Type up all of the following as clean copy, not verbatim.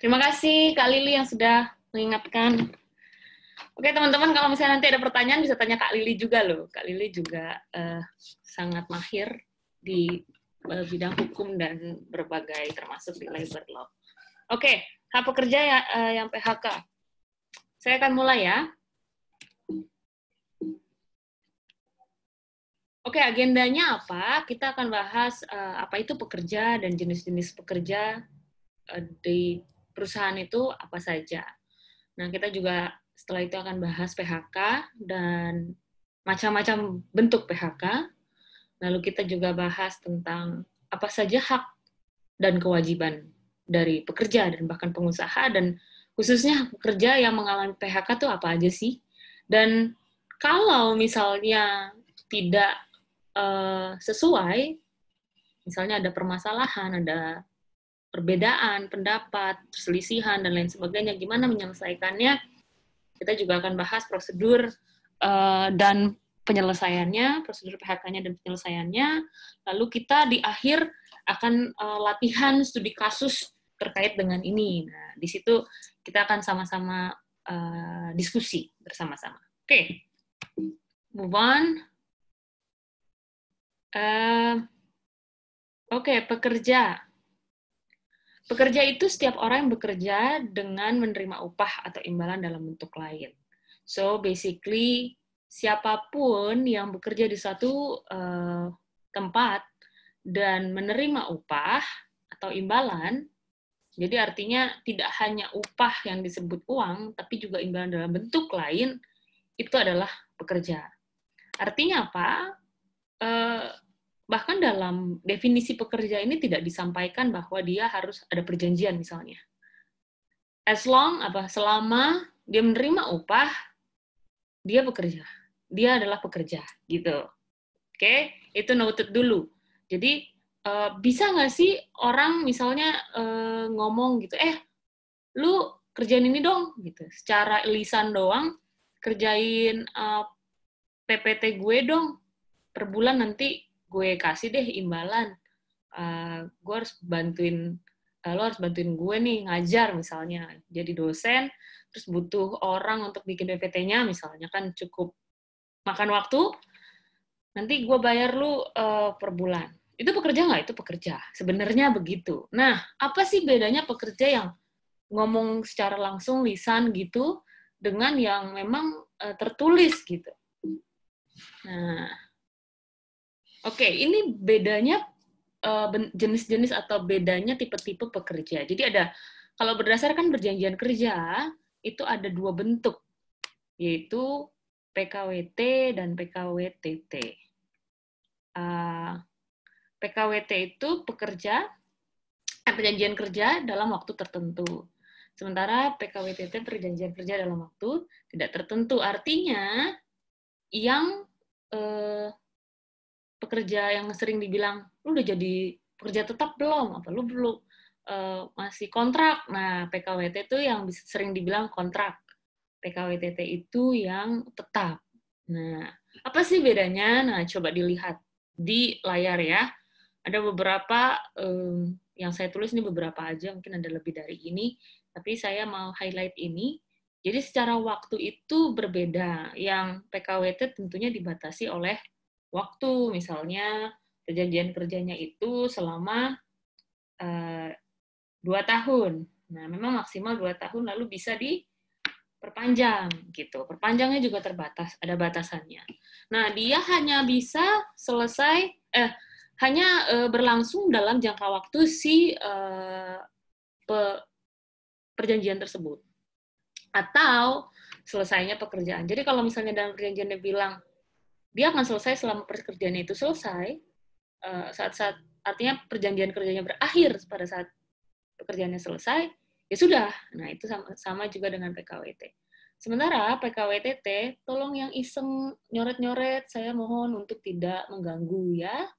Terima kasih Kak Lili yang sudah mengingatkan. Oke teman-teman, kalau misalnya nanti ada pertanyaan bisa tanya Kak Lili juga loh. Kak Lili juga sangat mahir di bidang hukum dan berbagai termasuk di labor law. Oke, hak pekerja yang PHK. Saya akan mulai ya. Oke, agendanya apa? Kita akan bahas apa itu pekerja dan jenis-jenis pekerja di perusahaan itu apa saja. Nah, kita juga setelah itu akan bahas PHK dan macam-macam bentuk PHK. Lalu kita juga bahas tentang apa saja hak dan kewajiban dari pekerja dan bahkan pengusaha, dan khususnya pekerja yang mengalami PHK itu apa aja sih. Dan kalau misalnya tidak sesuai, misalnya ada permasalahan, ada perbedaan pendapat, perselisihan, dan lain sebagainya, gimana menyelesaikannya, kita juga akan bahas prosedur dan penyelesaiannya, prosedur PHK-nya dan penyelesaiannya. Lalu kita di akhir akan latihan studi kasus terkait dengan ini. Nah, di situ kita akan sama-sama diskusi bersama-sama. Oke, move on. Oke, pekerja. Pekerja itu setiap orang yang bekerja dengan menerima upah atau imbalan dalam bentuk lain. So, basically, siapapun yang bekerja di suatu tempat dan menerima upah atau imbalan, jadi artinya tidak hanya upah yang disebut uang, tapi juga imbalan dalam bentuk lain, itu adalah pekerja. Artinya apa? Bahkan dalam definisi pekerja ini tidak disampaikan bahwa dia harus ada perjanjian misalnya. Selama dia menerima upah, dia bekerja. Dia adalah pekerja, gitu. Oke, itu noted dulu. Jadi, bisa nggak sih orang misalnya ngomong gitu, lu kerjain ini dong, gitu. Secara lisan doang, kerjain PPT gue dong, per bulan nanti gue kasih deh imbalan. Gue harus bantuin, lo harus bantuin gue nih ngajar misalnya, jadi dosen, terus butuh orang untuk bikin PPT-nya misalnya, kan cukup makan waktu, nanti gue bayar lu per bulan. Itu pekerja nggak? Itu pekerja. Sebenarnya begitu. Nah, apa sih bedanya pekerja yang ngomong secara langsung, lisan gitu, dengan yang memang tertulis gitu? Nah, oke, ini bedanya jenis-jenis atau bedanya tipe-tipe pekerja. Jadi ada, kalau berdasarkan perjanjian kerja, itu ada dua bentuk, yaitu PKWT dan PKWTT. PKWT itu perjanjian kerja dalam waktu tertentu. Sementara PKWTT perjanjian kerja dalam waktu tidak tertentu. Artinya yang pekerja yang sering dibilang, lu udah jadi pekerja tetap belum? Apa lu belum masih kontrak? Nah, PKWT itu yang sering dibilang kontrak. PKWTT itu yang tetap. Nah, apa sih bedanya? Nah, coba dilihat di layar ya. Ada beberapa yang saya tulis ini beberapa aja, mungkin ada lebih dari ini, tapi saya mau highlight ini. Jadi secara waktu itu berbeda. Yang PKWT tentunya dibatasi oleh waktu, misalnya perjanjian kerjanya itu selama 2 tahun. Nah, memang maksimal 2 tahun, lalu bisa diperpanjang gitu. Perpanjangnya juga terbatas, ada batasannya. Nah, dia hanya bisa berlangsung dalam jangka waktu si perjanjian tersebut. Atau selesainya pekerjaan. Jadi kalau misalnya dalam perjanjiannya bilang dia akan selesai selama pekerjaannya itu selesai, saat-saat artinya perjanjian kerjanya berakhir pada saat pekerjaannya selesai, ya sudah. Nah, itu sama juga dengan PKWT. Sementara PKWTT, tolong yang iseng nyoret-nyoret, saya mohon untuk tidak mengganggu ya.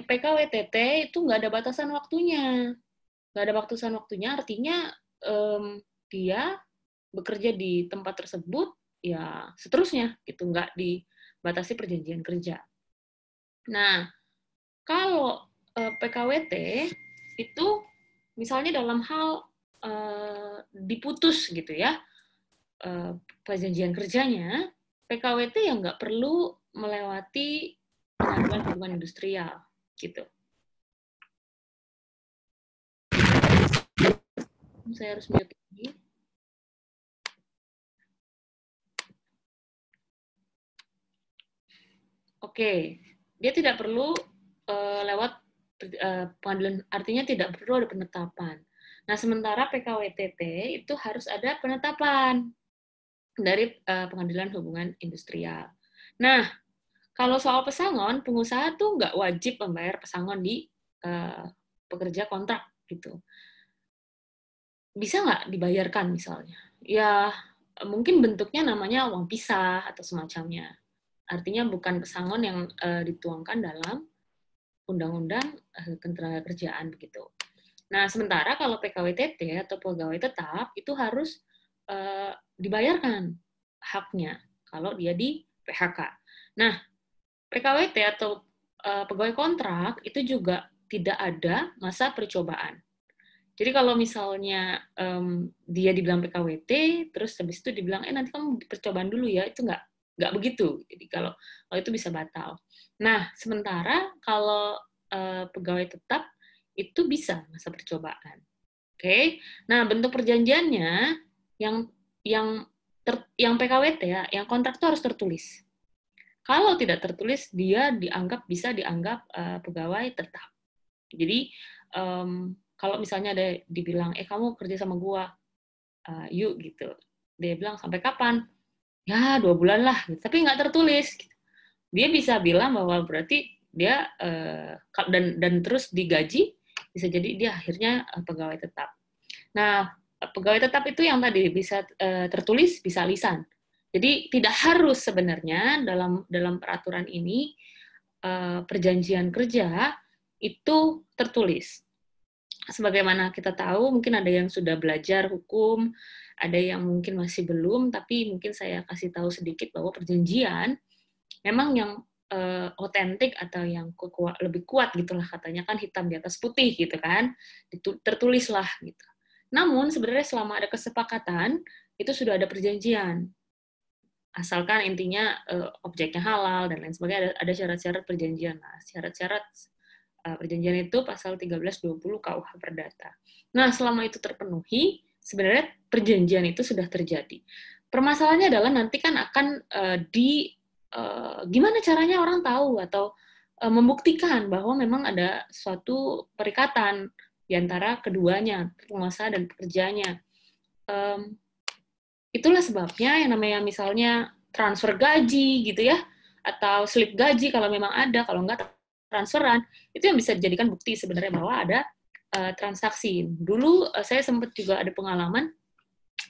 PKWTT itu nggak ada batasan waktunya. Nggak ada batasan waktunya, artinya dia bekerja di tempat tersebut, ya seterusnya, gitu, nggak dibatasi perjanjian kerja. Nah, kalau PKWT itu misalnya dalam hal diputus gitu ya, perjanjian kerjanya, PKWT yang nggak perlu melewati pengadilan hubungan industrial gitu. Saya harus mute lagi. Oke, dia tidak perlu lewat pengadilan, artinya tidak perlu ada penetapan. Nah, sementara PKWTT itu harus ada penetapan dari pengadilan hubungan industrial. Nah, kalau soal pesangon, pengusaha tuh nggak wajib membayar pesangon di pekerja kontrak gitu. Bisa nggak dibayarkan misalnya? Ya, mungkin bentuknya namanya uang pisah atau semacamnya. Artinya bukan pesangon yang dituangkan dalam undang-undang ketenagakerjaan begitu. Nah, sementara kalau PKWTT atau pegawai tetap itu harus dibayarkan haknya kalau dia di PHK. Nah, PKWT atau pegawai kontrak itu juga tidak ada masa percobaan. Jadi kalau misalnya dia dibilang PKWT, terus habis itu dibilang, nanti kamu percobaan dulu ya, itu nggak begitu. Jadi kalau itu bisa batal. Nah, sementara kalau pegawai tetap itu bisa masa percobaan. Oke. Nah, bentuk perjanjiannya yang PKWT ya, yang kontrak itu harus tertulis. Kalau tidak tertulis, dia bisa dianggap pegawai tetap. Jadi kalau misalnya ada dibilang, kamu kerja sama gua, yuk gitu. Dia bilang sampai kapan? Ya 2 bulan lah. Gitu. Tapi nggak tertulis. Dia bisa bilang bahwa berarti dia dan terus digaji, bisa jadi dia akhirnya pegawai tetap. Nah, pegawai tetap itu yang tadi bisa tertulis, bisa lisan. Jadi tidak harus sebenarnya dalam peraturan ini perjanjian kerja itu tertulis. Sebagaimana kita tahu, mungkin ada yang sudah belajar hukum, ada yang mungkin masih belum, tapi mungkin saya kasih tahu sedikit bahwa perjanjian memang yang otentik atau yang lebih kuat gitulah katanya kan hitam di atas putih gitu kan, tertulislah gitu. Namun sebenarnya selama ada kesepakatan itu sudah ada perjanjian, asalkan intinya objeknya halal dan lain sebagainya, ada syarat-syarat perjanjian. Nah, syarat-syarat perjanjian itu pasal 1320 KUH Perdata. Nah, selama itu terpenuhi, sebenarnya perjanjian itu sudah terjadi. Permasalahannya adalah nanti kan akan gimana caranya orang tahu atau membuktikan bahwa memang ada suatu perikatan di antara keduanya, pengusaha dan pekerjanya. Itulah sebabnya yang namanya misalnya transfer gaji gitu ya, atau slip gaji kalau memang ada, kalau enggak transferan, itu yang bisa dijadikan bukti sebenarnya bahwa ada transaksi. Dulu saya sempat juga ada pengalaman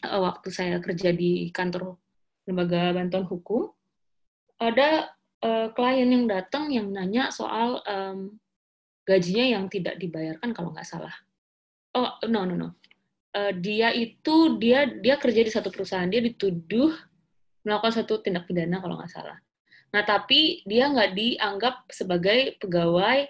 waktu saya kerja di kantor lembaga bantuan hukum, ada klien yang datang yang nanya soal gajinya yang tidak dibayarkan kalau nggak salah. Oh, no. Dia kerja di satu perusahaan, dia dituduh melakukan satu tindak pidana kalau nggak salah. Nah, tapi dia nggak dianggap sebagai pegawai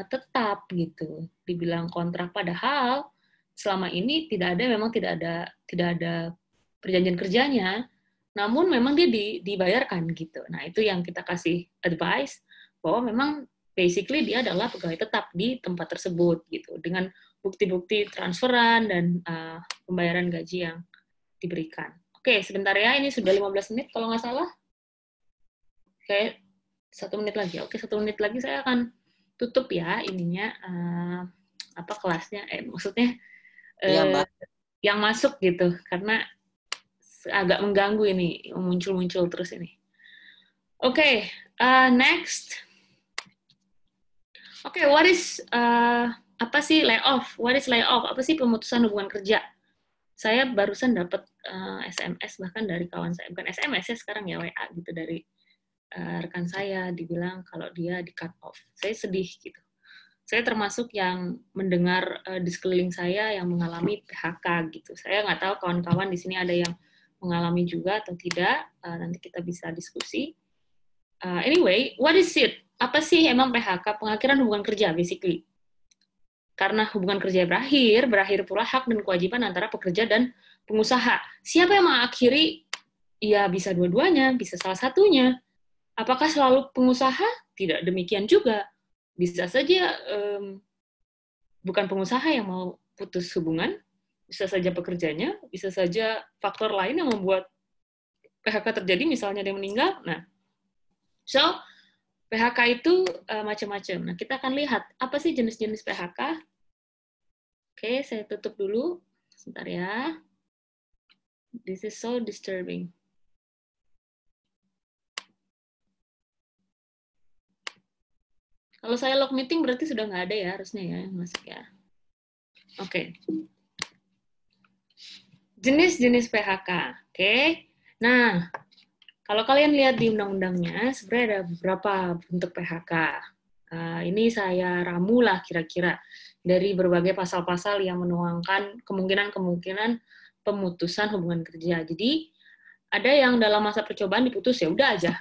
tetap gitu, dibilang kontrak, padahal selama ini memang tidak ada perjanjian kerjanya, namun memang dia dibayarkan gitu. Nah, itu yang kita kasih advice bahwa memang basically dia adalah pegawai tetap di tempat tersebut gitu, dengan bukti-bukti transferan dan pembayaran gaji yang diberikan. Oke, sebentar ya, ini sudah 15 menit kalau nggak salah. Oke, 1 menit lagi. Oke, 1 menit lagi saya akan tutup ya ininya kelasnya. Maksudnya yang masuk gitu, karena agak mengganggu ini, muncul terus ini. Oke, next. Oke, what is apa sih layoff? What is layoff? Apa sih pemutusan hubungan kerja? Saya barusan dapat SMS bahkan dari kawan saya, bukan SMS ya sekarang ya, WA gitu dari rekan saya, dibilang kalau dia di cut off. Saya sedih gitu. Saya termasuk yang mendengar di sekeliling saya yang mengalami PHK gitu. Saya nggak tahu kawan-kawan di sini ada yang mengalami juga atau tidak. Nanti kita bisa diskusi. Anyway, what is it? Apa sih emang PHK? Pengakhiran hubungan kerja, basically. karena hubungan kerja berakhir pula hak dan kewajiban antara pekerja dan pengusaha. Siapa yang mengakhiri? Ya bisa dua-duanya, bisa salah satunya. Apakah selalu pengusaha? Tidak demikian juga. Bisa saja bukan pengusaha yang mau putus hubungan, bisa saja pekerjanya, bisa saja faktor lain yang membuat PHK terjadi, misalnya dia meninggal. Nah, so PHK itu macam-macam. Nah, kita akan lihat apa sih jenis-jenis PHK. Oke, saya tutup dulu. Sebentar ya. This is so disturbing. Kalau saya log meeting berarti sudah nggak ada ya, harusnya ya yang masuk ya. Oke. Jenis-jenis PHK. Oke. Nah, kalau kalian lihat di undang-undangnya, sebenarnya ada beberapa bentuk PHK. Ini saya ramu lah kira-kira dari berbagai pasal-pasal yang menuangkan kemungkinan-kemungkinan pemutusan hubungan kerja. Jadi ada yang dalam masa percobaan diputus, ya udah aja.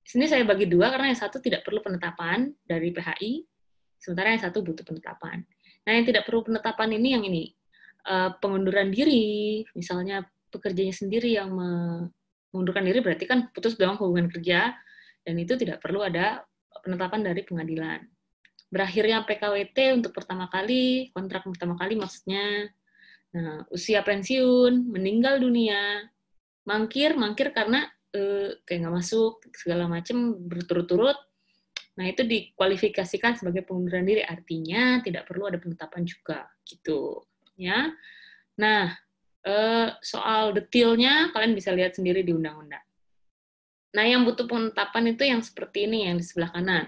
Sini saya bagi dua karena yang satu tidak perlu penetapan dari PHI, sementara yang satu butuh penetapan. Nah, yang tidak perlu penetapan ini yang ini, pengunduran diri, misalnya pekerjanya sendiri yang mengundurkan diri berarti kan putus dong hubungan kerja, dan itu tidak perlu ada penetapan dari pengadilan. Berakhirnya PKWT untuk pertama kali, kontrak pertama kali maksudnya. Nah, usia pensiun, meninggal dunia, mangkir karena kayak nggak masuk, segala macam berturut-turut. Nah, itu dikualifikasikan sebagai pengunduran diri, artinya tidak perlu ada penetapan juga, gitu. Ya. Nah, soal detailnya kalian bisa lihat sendiri di undang-undang. Nah, yang butuh penetapan itu yang seperti ini, yang di sebelah kanan.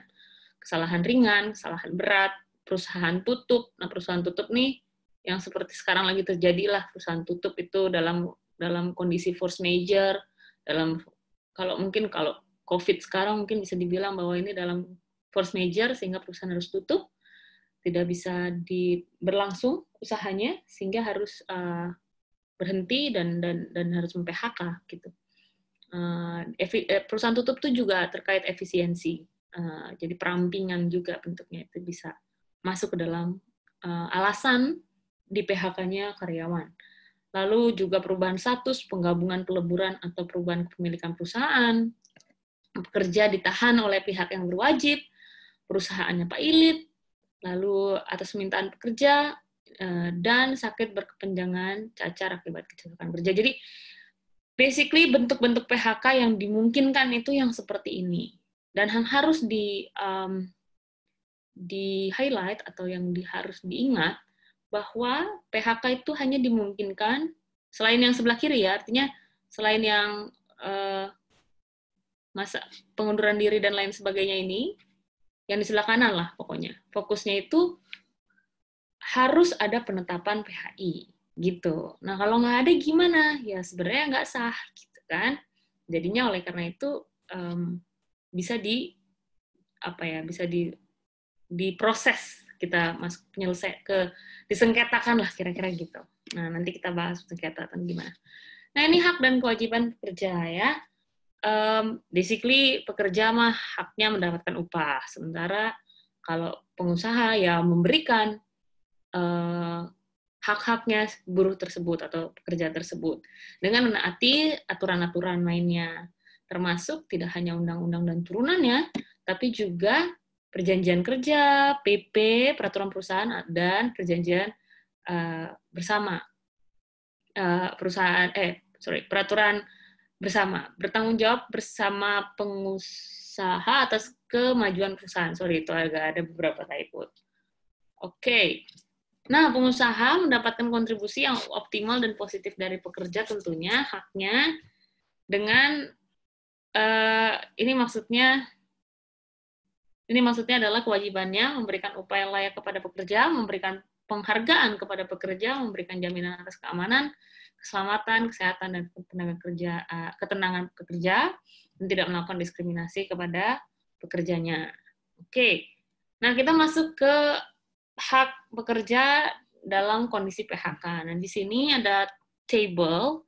Kesalahan ringan, kesalahan berat, perusahaan tutup. Nah, perusahaan tutup nih, yang seperti sekarang lagi terjadi lah, perusahaan tutup itu dalam kondisi force major, kalau COVID sekarang mungkin bisa dibilang bahwa ini dalam force major, sehingga perusahaan harus tutup, tidak bisa berlangsung usahanya, sehingga harus berhenti dan harus mem-PHK gitu. Perusahaan tutup itu juga terkait efisiensi. Jadi perampingan juga bentuknya itu bisa masuk ke dalam alasan di PHK-nya karyawan. Lalu juga perubahan status, penggabungan peleburan atau perubahan kepemilikan perusahaan, pekerja ditahan oleh pihak yang berwajib, perusahaannya pailit, lalu atas permintaan pekerja, dan sakit berkepanjangan, cacar akibat kecelakaan kerja. Jadi, basically bentuk-bentuk PHK yang dimungkinkan itu yang seperti ini. Dan yang harus di-highlight atau yang harus diingat, bahwa PHK itu hanya dimungkinkan, selain yang sebelah kiri ya, artinya selain yang masa pengunduran diri dan lain sebagainya ini, yang di sebelah kanan lah pokoknya. Fokusnya itu harus ada penetapan PHI gitu. Nah, kalau nggak ada gimana? Ya sebenarnya nggak sah gitu kan. Jadinya oleh karena itu bisa diproses, kita masuk disengketakan lah kira-kira gitu. Nah, nanti kita bahas sengketa gimana. Nah, ini hak dan kewajiban pekerja ya. Basically pekerja mah haknya mendapatkan upah, sementara kalau pengusaha ya memberikan hak-haknya buruh tersebut atau pekerja tersebut dengan menaati aturan-aturan lainnya, termasuk tidak hanya undang-undang dan turunannya, tapi juga perjanjian kerja, PP, peraturan perusahaan, dan perjanjian bersama peraturan bersama, bertanggung jawab bersama pengusaha atas kemajuan perusahaan. Sorry, itu agak ada beberapa typo. Oke. Nah, pengusaha mendapatkan kontribusi yang optimal dan positif dari pekerja tentunya, haknya, dengan ini maksudnya adalah kewajibannya memberikan upah yang layak kepada pekerja, memberikan penghargaan kepada pekerja, memberikan jaminan atas keamanan, keselamatan, kesehatan, dan ketenangan pekerja, dan tidak melakukan diskriminasi kepada pekerjanya. Oke. Nah, kita masuk ke hak pekerja dalam kondisi PHK. Nah, di sini ada table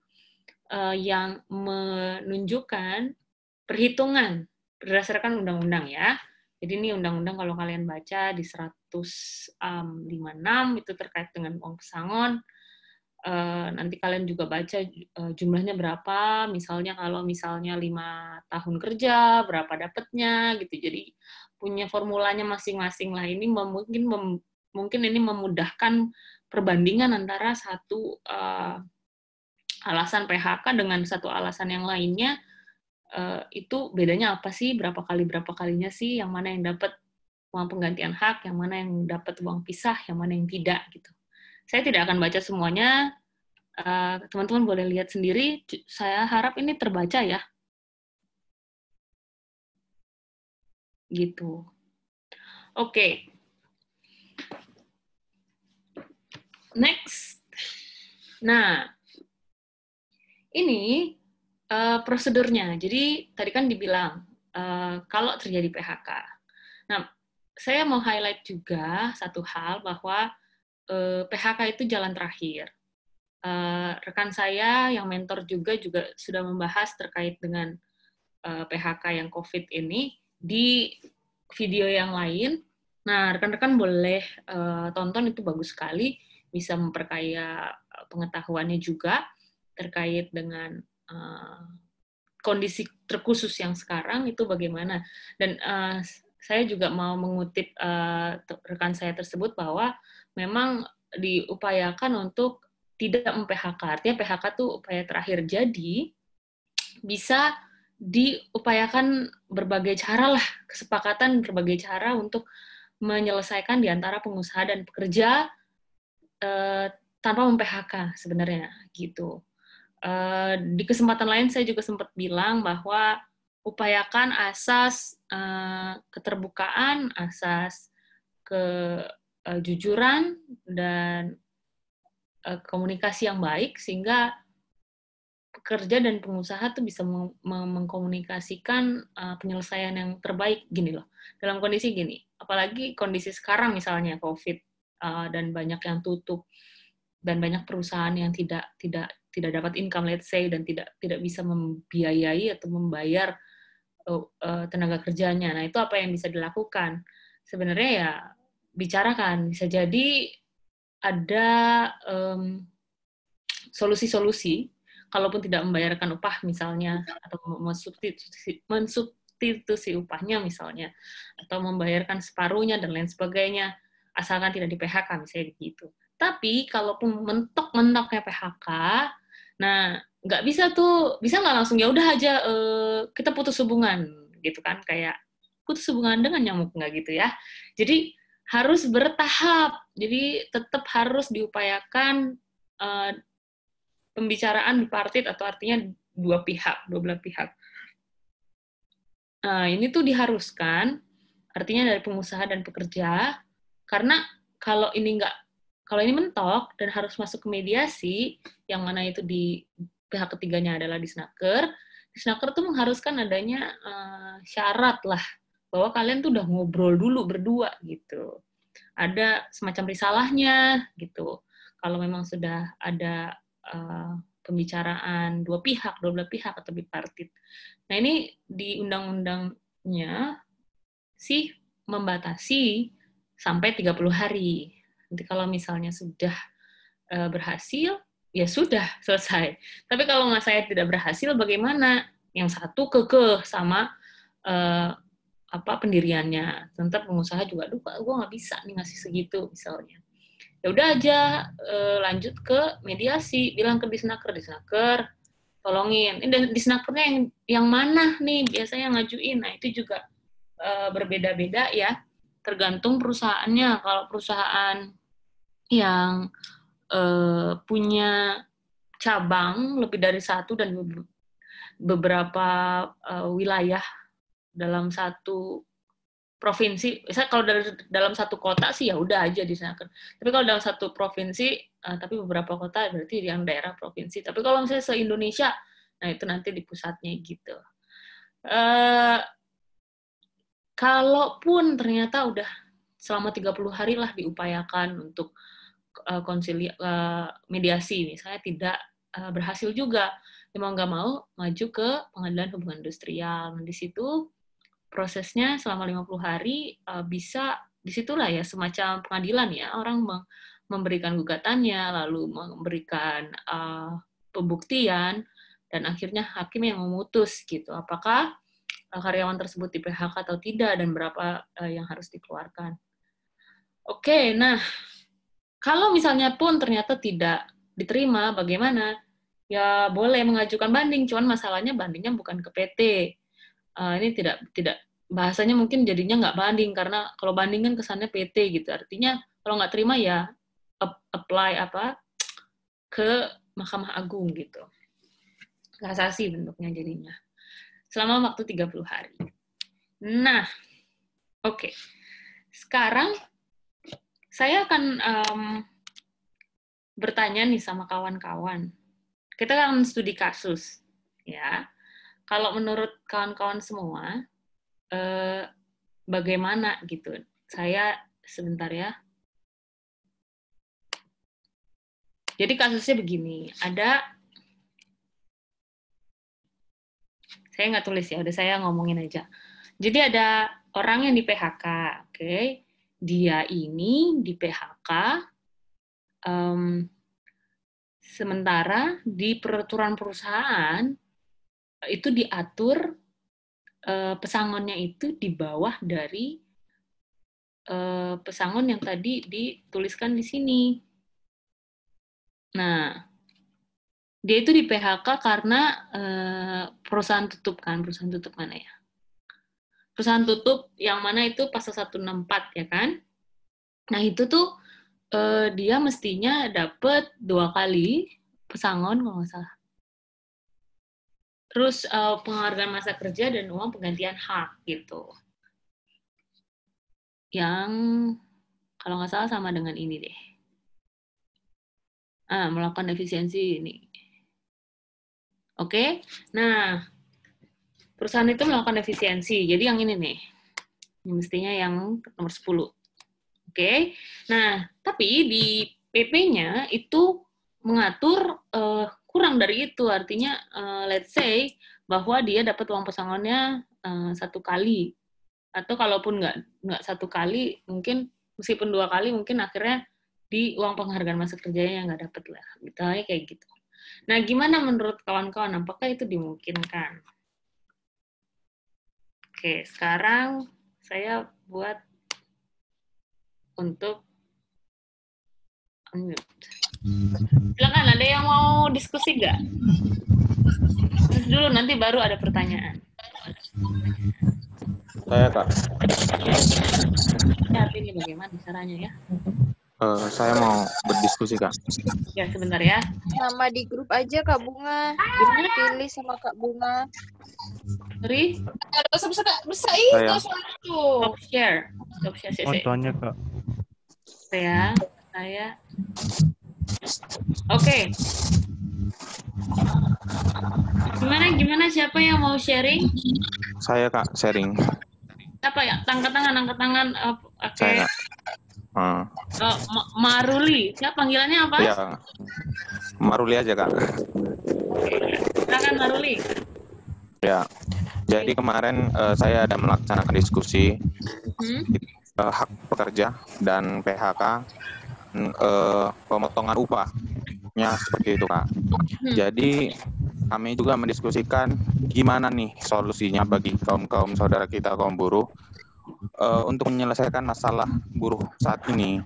yang menunjukkan perhitungan berdasarkan undang-undang ya. Jadi ini undang-undang kalau kalian baca di 156 itu terkait dengan uang pesangon. Nanti kalian juga baca jumlahnya berapa, misalnya kalau misalnya 5 tahun kerja, berapa dapatnya, gitu. Jadi punya formulanya masing-masing lah. Ini mungkin ini memudahkan perbandingan antara satu alasan PHK dengan satu alasan yang lainnya. Itu bedanya apa sih, berapa kalinya sih, yang mana yang dapat uang penggantian hak, yang mana yang dapat uang pisah, yang mana yang tidak, gitu. Saya tidak akan baca semuanya, teman-teman boleh lihat sendiri. Saya harap ini terbaca ya. Gitu. Oke. Next. Nah, ini prosedurnya. Jadi tadi kan dibilang kalau terjadi PHK. Nah, saya mau highlight juga satu hal bahwa PHK itu jalan terakhir. Rekan saya yang mentor juga sudah membahas terkait dengan PHK yang COVID ini di video yang lain. Nah, rekan-rekan boleh tonton, itu bagus sekali, bisa memperkaya pengetahuannya juga terkait dengan kondisi terkhusus yang sekarang itu bagaimana. Dan saya juga mau mengutip rekan saya tersebut bahwa memang diupayakan untuk tidak mem-PHK. Artinya PHK itu upaya terakhir. Jadi bisa diupayakan berbagai cara lah, kesepakatan berbagai cara untuk menyelesaikan di antara pengusaha dan pekerja tanpa mem-PHK sebenarnya gitu. Di kesempatan lain saya juga sempat bilang bahwa upayakan asas keterbukaan, asas kejujuran, dan komunikasi yang baik, sehingga pekerja dan pengusaha tuh bisa mengkomunikasikan penyelesaian yang terbaik. Gini loh, dalam kondisi gini, apalagi kondisi sekarang misalnya COVID dan banyak yang tutup, dan banyak perusahaan yang tidak dapat income, let's say, dan tidak bisa membiayai atau membayar tenaga kerjanya. Nah, itu apa yang bisa dilakukan? Sebenarnya ya bicarakan. Bisa jadi ada solusi-solusi, kalaupun tidak membayarkan upah misalnya, atau mensubstitusi upahnya misalnya, atau membayarkan separuhnya dan lain sebagainya, asalkan tidak di PHK misalnya begitu. Tapi kalaupun mentok-mentoknya PHK, nah nggak bisa tuh, bisa nggak langsung ya udah aja kita putus hubungan gitu kan, kayak putus hubungan dengan nyamuk, nggak gitu ya. Jadi harus bertahap, jadi tetap harus diupayakan pembicaraan bipartit, atau artinya dua belah pihak. Nah, ini tuh diharuskan, artinya dari pengusaha dan pekerja, karena kalau ini mentok dan harus masuk ke mediasi, yang mana itu di pihak ketiganya adalah Disnaker tuh mengharuskan adanya syarat lah, bahwa kalian tuh udah ngobrol dulu berdua gitu. Ada semacam risalahnya gitu. Kalau memang sudah ada pembicaraan dua belah pihak atau bipartit. Nah, ini di undang-undangnya sih membatasi sampai 30 hari. Nanti kalau misalnya sudah berhasil, ya sudah selesai. Tapi kalau saya tidak berhasil, bagaimana? Yang satu kekeh sama pendiriannya. Tetap pengusaha juga, aduh, gue nggak bisa nih ngasih segitu misalnya. Ya udah aja lanjut ke mediasi, bilang ke Disnaker tolongin. Ini Disnakernya yang mana nih biasanya ngajuin. Nah, itu juga berbeda-beda ya, tergantung perusahaannya. Kalau perusahaan yang punya cabang lebih dari satu dan beberapa wilayah dalam satu provinsi, misalnya kalau dalam satu kota sih ya udah aja Disnaker. Tapi kalau dalam satu provinsi, tapi beberapa kota berarti yang daerah provinsi. Tapi kalau misalnya se-Indonesia, nah itu nanti di pusatnya gitu. Kalaupun ternyata udah selama 30 hari lah diupayakan untuk mediasi, misalnya tidak berhasil juga, ya mau nggak mau maju ke Pengadilan Hubungan Industrial. Di situ prosesnya selama 50 hari bisa disitulah ya semacam pengadilan ya, orang memberikan gugatannya, lalu memberikan pembuktian, dan akhirnya hakim yang memutus gitu, apakah karyawan tersebut di PHK atau tidak, dan berapa yang harus dikeluarkan. Oke, nah kalau misalnya pun ternyata tidak diterima, bagaimana? Ya boleh mengajukan banding, cuman masalahnya bandingnya bukan ke PT. Ini tidak bahasanya mungkin jadinya nggak banding, karena kalau banding kan kesannya PT gitu. Artinya kalau nggak terima ya apply ke Mahkamah Agung gitu. Kasasi bentuknya jadinya. Selama waktu 30 hari. Nah, oke. Sekarang saya akan bertanya nih sama kawan-kawan. Kita akan studi kasus, ya. Kalau menurut kawan-kawan semua, bagaimana gitu? Saya sebentar ya. Jadi kasusnya begini, saya nggak tulis ya, udah saya ngomongin aja. Jadi ada orang yang di PHK, oke? Dia ini di PHK, sementara di peraturan perusahaan itu diatur pesangonnya itu di bawah dari pesangon yang tadi dituliskan di sini. Nah, dia itu di PHK karena perusahaan tutup kan, perusahaan tutup mana ya? Perusahaan tutup yang mana itu pasal 164 ya kan? Nah itu tuh dia mestinya dapat 2 kali pesangon kalau nggak salah. Terus penghargaan masa kerja dan uang penggantian hak gitu. Yang kalau nggak salah sama dengan ini deh. Melakukan efisiensi ini. Oke, nah perusahaan itu melakukan efisiensi. Jadi yang ini nih, mestinya yang nomor 10. Oke, nah tapi di PP-nya itu mengatur kurang dari itu. Artinya, let's say bahwa dia dapat uang pesangonnya 1 kali, atau kalaupun nggak 1 kali, mungkin meskipun 2 kali, mungkin akhirnya di uang penghargaan masa kerjanya yang nggak dapat lah. Misalnya kayak gitu. Nah, gimana menurut kawan-kawan? Apakah itu dimungkinkan? Oke, sekarang saya buat untuk unmute. Silakan, ada yang mau diskusi nggak? Terus dulu, nanti baru ada pertanyaan. Saya, Kak. Ya, ini bagaimana caranya ya? Saya mau berdiskusi, Kak. Ya, sebentar ya. Nama di grup aja Kak Bunga. Pilih sama Kak Bunga. Sorry? Saya. Stop share. Stop share. Oh, tanya, Kak. Saya. Oke. Gimana? Siapa yang mau sharing? Saya, Kak, sharing. Siapa ya? Angkat tangan. Oke. Saya, Kak. Maruli. Siapa panggilannya apa? Ya, Maruli aja, Kak. Silakan Maruli. Ya, jadi kemarin saya ada melaksanakan diskusi hak pekerja dan PHK, pemotongan upahnya seperti itu, Kak. Jadi kami juga mendiskusikan gimana nih solusinya bagi kaum saudara kita, kaum buruh, untuk menyelesaikan masalah buruh saat ini,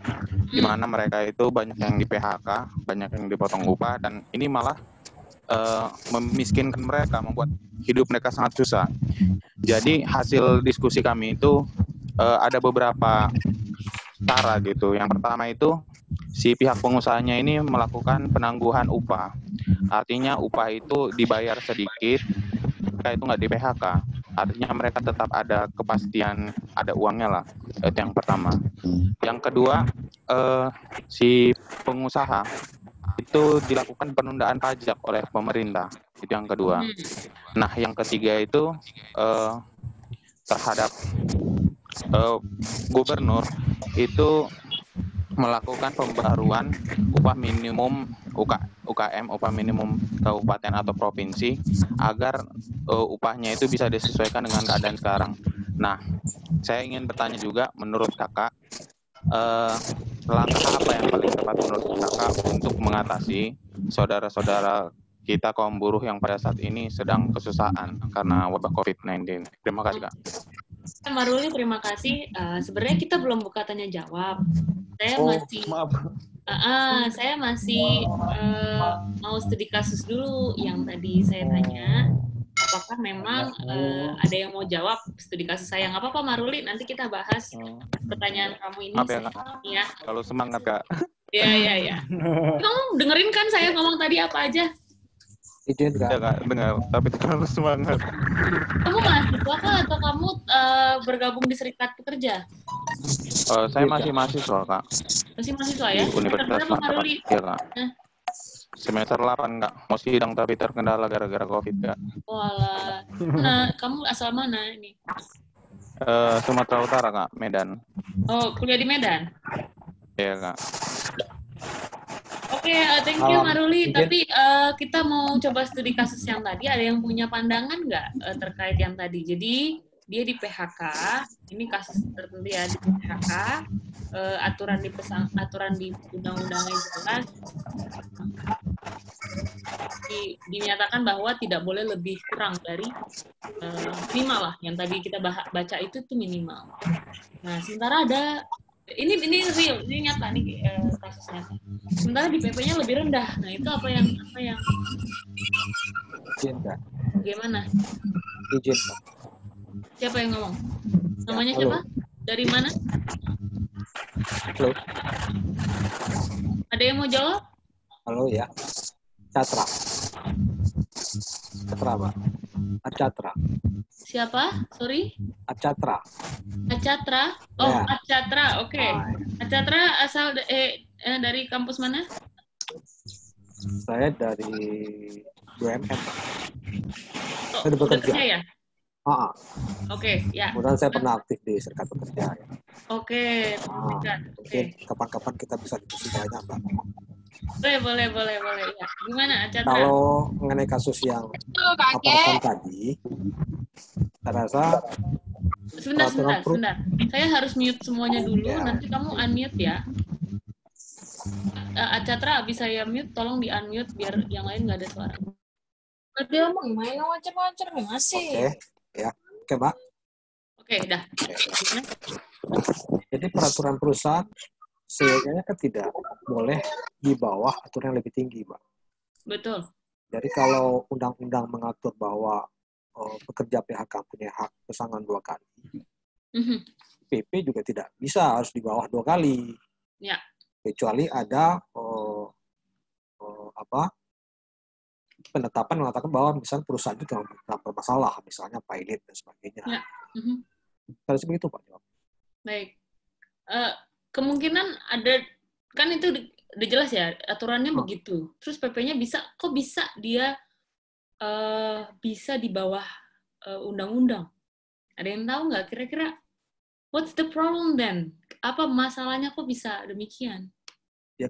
di mana mereka itu banyak yang di PHK, banyak yang dipotong upah, dan ini malah memiskinkan mereka, membuat hidup mereka sangat susah. Jadi hasil diskusi kami itu ada beberapa cara gitu. Yang pertama itu si pihak pengusahanya ini melakukan penangguhan upah. Artinya upah itu dibayar sedikit, mereka itu nggak di PHK. Artinya mereka tetap ada kepastian, ada uangnya lah. Itu yang pertama. Yang kedua, si pengusaha itu dilakukan penundaan pajak oleh pemerintah. Itu yang kedua. Nah, yang ketiga itu terhadap gubernur itu melakukan pembaruan upah minimum UKM, upah minimum kabupaten atau provinsi, agar upahnya itu bisa disesuaikan dengan keadaan sekarang. Nah, saya ingin bertanya juga, menurut kakak, langkah apa yang paling tepat menurut kakak untuk mengatasi saudara-saudara kita kaum buruh yang pada saat ini sedang kesusahan karena wabah COVID-19? Terima kasih, Kak. Mbak Ruli, terima kasih. Sebenarnya kita belum buka tanya jawab. Saya masih mau studi kasus dulu yang tadi saya tanya. Apakah memang ada yang mau jawab studi kasus saya? Nggak apa-apa, Maruli. Nanti kita bahas pertanyaan kamu ini. Maaf ya, Kak. Ya. Kalau semangat, Kak. Iya. Kamu dengerin kan saya ngomong tadi apa aja? Izin, Kak. Ya, Kak, dengar. Tapi terlalu semangat. Kamu mahasiswa kah atau kamu bergabung di serikat pekerja? Saya masih mahasiswa, Kak. Masih mahasiswa ya? Di Universitas Mataram. Iya, Kak. Semester 8, Kak. Mau sidang tapi terkendala gara-gara COVID, Kak. Walah. Nah, kamu asal mana ini? Sumatera Utara, Kak. Medan. Oh, kuliah di Medan? Iya, Kak. Oke, thank you, Maruli. Tapi kita mau coba studi kasus yang tadi. Ada yang punya pandangan nggak terkait yang tadi? Jadi, dia di PHK. Ini kasus tertentu ya, di PHK. Aturan di undang-undangnya jelas. Dinyatakan bahwa tidak boleh lebih kurang dari minimal lah. Yang tadi kita baca itu tuh minimal. Nah, sementara ada ini real, ini nyata nih kasusnya. Sementara di PP-nya lebih rendah. Nah, itu apa yang Izin, Kak. gimana? Izin, Kak. Siapa yang ngomong? Namanya Halo. siapa? Dari mana? Halo. Ada yang mau jawab? Halo ya. Catra, Pak. Acatra. Siapa? Sorry? Acatra. Acatra? Oh, Ya. Acatra. Oke. Acatra asal dari kampus mana? Saya dari BUMN, Pak. Oh, Saya bekerja. ya? Oke, ya. Kemudian saya pernah aktif di serikat pekerja. Ya. Oke. Mungkin kapan-kapan kita bisa diskusi banyak, Mbak. Boleh. Ya. Gimana, Acatra? Kalau mengenai kasus yang laporkan tadi, saya rasa Sebentar. Saya harus mute semuanya dulu, nanti kamu unmute ya. Acatra, bisa ya mute, tolong di-unmute biar yang lain nggak ada suara. Dia mau main wajar-wajar masih. Oke, Mbak. Oke, dah. Jadi peraturan perusahaan seyogyanya kan tidak boleh di bawah aturan yang lebih tinggi, Mbak. Betul. Jadi kalau undang-undang mengatur bahwa pekerja PHK punya hak pesangon 2 kali, PP juga tidak bisa harus di bawah 2 kali. Ya. Kecuali ada penetapan mengatakan bahwa misalnya perusahaan itu dalam bermasalah, misalnya pilot dan sebagainya. Ya. Harus begitu, Pak. Baik. Kemungkinan ada, kan itu udah jelas ya, aturannya begitu. Terus PP-nya kok bisa dia bisa di bawah undang-undang? Ada yang tahu nggak kira-kira? What's the problem then? Apa masalahnya kok bisa demikian? Ya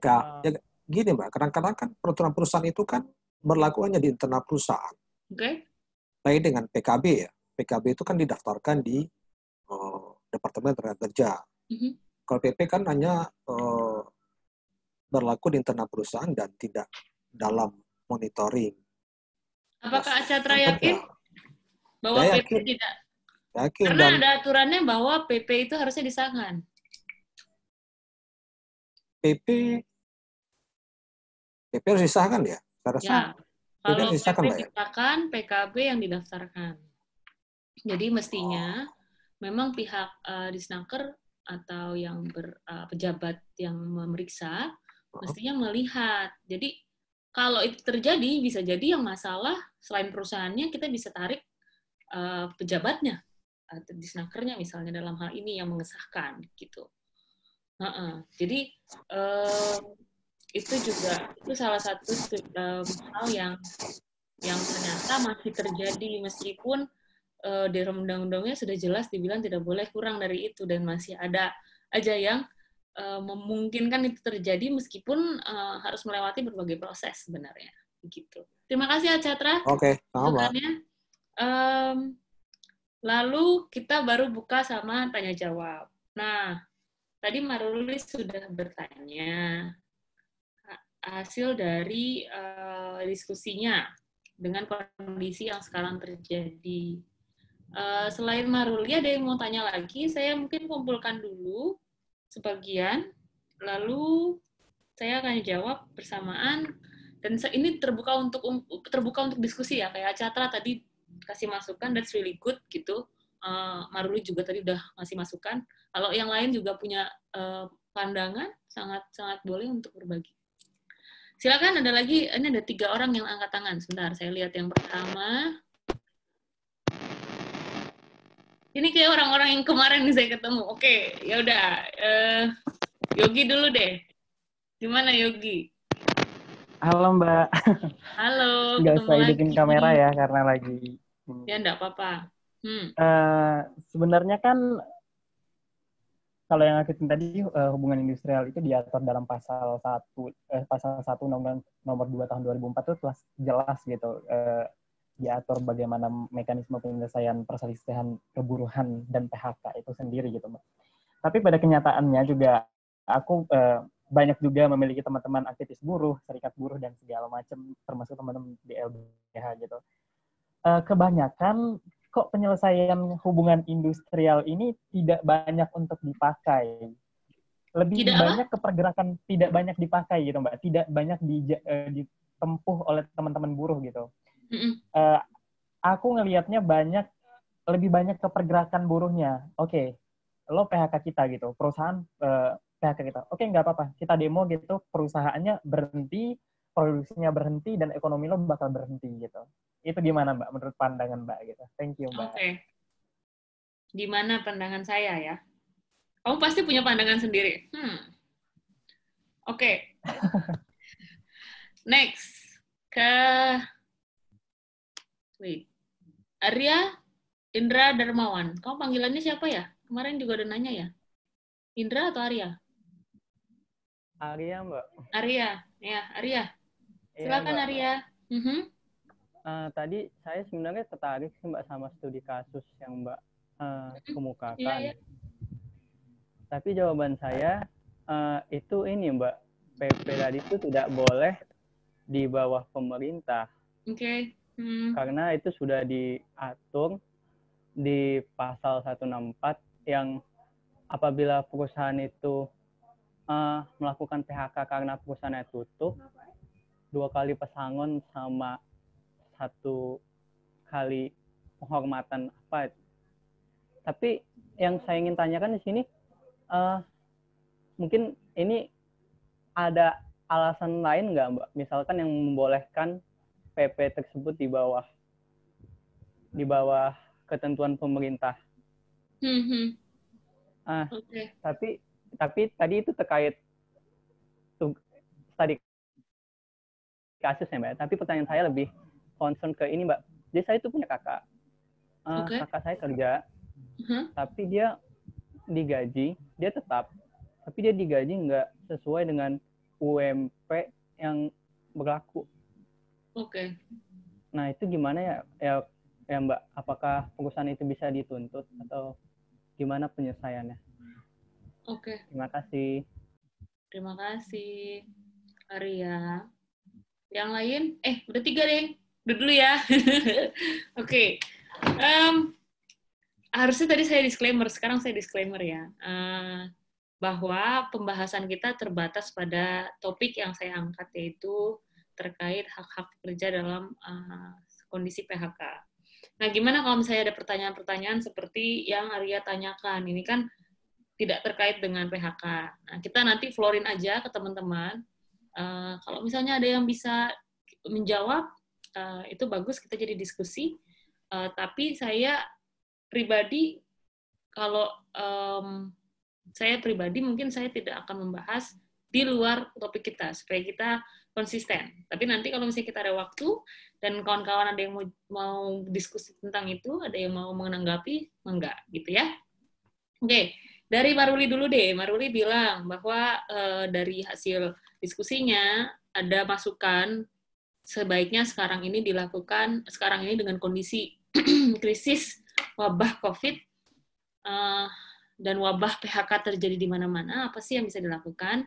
gini, Mbak. Kadang-kadang kan peraturan perusahaan itu kan berlaku hanya di internal perusahaan. Oke. Lain dengan PKB ya. PKB itu kan didaftarkan di Departemen Tenaga Kerja. Kalau PP kan hanya berlaku di internal perusahaan dan tidak dalam monitoring. Apakah Acatra yakin bahwa PP tidak? Yakin. Karena ada aturannya bahwa PP itu harusnya disahkan. PP harus disahkan ya? Saya rasa kalau PP disahkan, PKB yang didaftarkan. Jadi mestinya memang pihak Disnaker atau yang pejabat yang memeriksa mestinya melihat. Jadi kalau itu terjadi, bisa jadi yang masalah selain perusahaannya, kita bisa tarik pejabatnya atau Disnakernya misalnya dalam hal ini yang mengesahkan gitu. Jadi itu salah satu hal yang ternyata masih terjadi meskipun di undang-undangnya sudah jelas dibilang tidak boleh kurang dari itu, dan masih ada aja yang memungkinkan itu terjadi meskipun harus melewati berbagai proses sebenarnya gitu. Terima kasih Acatra. Oke, sama. Lalu kita baru buka sama tanya jawab. Nah, tadi Maruli sudah bertanya hasil dari diskusinya dengan kondisi yang sekarang terjadi. Selain Maruli, ada yang mau tanya lagi? Saya mungkin kumpulkan dulu sebagian, lalu saya akan jawab bersamaan. Dan ini terbuka untuk diskusi ya, kayak Catra tadi kasih masukan, that's really good gitu. Maruli juga tadi udah ngasih masukan. Kalau yang lain juga punya pandangan, sangat boleh untuk berbagi. Silakan, ada lagi, ini ada 3 orang yang angkat tangan. Sebentar, saya lihat yang pertama. Ini kayak orang-orang yang kemarin nih saya ketemu. Oke, ya udah. Yogi dulu deh. Gimana Yogi? Halo Mbak. Halo. Nggak usah hidupin kamera ya karena lagi. Ya enggak apa-apa. Sebenarnya kan kalau yang aku tadi hubungan industrial itu diatur dalam pasal 1 nomor 2 tahun 2004 itu jelas gitu. Diatur bagaimana mekanisme penyelesaian perselisihan keburuhan dan PHK itu sendiri gitu Mbak. Tapi pada kenyataannya juga aku banyak juga memiliki teman-teman aktivis buruh, serikat buruh dan segala macam, termasuk teman-teman di LBH gitu. Kebanyakan kok penyelesaian hubungan industrial ini tidak banyak untuk dipakai. Lebih banyak ke pergerakan tidak banyak dipakai gitu Mbak, tidak banyak ditempuh oleh teman-teman buruh gitu. Aku ngelihatnya lebih banyak ke pergerakan buruhnya. Oke, lo PHK kita gitu, perusahaan PHK kita. Oke, nggak apa-apa, kita demo gitu, perusahaannya berhenti, produksinya berhenti, dan ekonomi lo bakal berhenti gitu. Itu gimana Mbak, menurut pandangan Mbak gitu? Thank you Mbak. Oke. Gimana pandangan saya ya? Kamu pasti punya pandangan sendiri. Oke. Next. Arya Indra Darmawan. Kamu panggilannya siapa ya? Kemarin juga ada nanya ya. Indra atau Arya? Arya, Mbak. Arya. Ya, Arya. Silakan ya, Arya. Tadi saya sebenarnya tertarik sih Mbak sama studi kasus yang Mbak kemukakan. Iya. Tapi jawaban saya itu ini Mbak, PP tadi itu tidak boleh di bawah pemerintah. Oke. Karena itu sudah diatur di pasal 164 yang apabila perusahaan itu melakukan PHK karena perusahaannya tutup, 2 kali pesangon sama 1 kali penghormatan apa. Tapi yang saya ingin tanyakan di sini, mungkin ini ada alasan lain nggak Mbak? Misalkan yang membolehkan PP tersebut di bawah ketentuan pemerintah. Tapi tadi itu terkait tadi kasus ya Mbak. Tapi pertanyaan saya lebih concern ke ini Mbak. Jadi saya itu punya kakak. Kakak saya kerja, tapi dia digaji, dia tetap. Tapi dia digaji nggak sesuai dengan UMP yang berlaku. Oke. Nah itu gimana ya Mbak? Apakah perusahaan itu bisa dituntut atau gimana penyelesaiannya? Oke. Terima kasih. Terima kasih, Arya. Yang lain? Udah 3 deh. Udah dulu ya. Oke. Harusnya tadi saya disclaimer, sekarang saya disclaimer ya. Bahwa pembahasan kita terbatas pada topik yang saya angkat, yaitu terkait hak-hak pekerja dalam kondisi PHK. Nah, gimana kalau misalnya ada pertanyaan-pertanyaan seperti yang Arya tanyakan? Ini kan tidak terkait dengan PHK. Nah, kita nanti floorin aja ke teman-teman. Kalau misalnya ada yang bisa menjawab, itu bagus, kita jadi diskusi. Tapi saya pribadi, kalau saya pribadi mungkin saya tidak akan membahas di luar topik kita, supaya kita konsisten. Tapi nanti kalau misalnya kita ada waktu, dan kawan-kawan ada yang mau diskusi tentang itu, ada yang mau menanggapi, enggak, gitu ya. Oke. Dari Maruli dulu deh. Maruli bilang bahwa dari hasil diskusinya ada masukan sebaiknya sekarang ini dengan kondisi krisis wabah COVID dan wabah PHK terjadi di mana-mana, apa sih yang bisa dilakukan?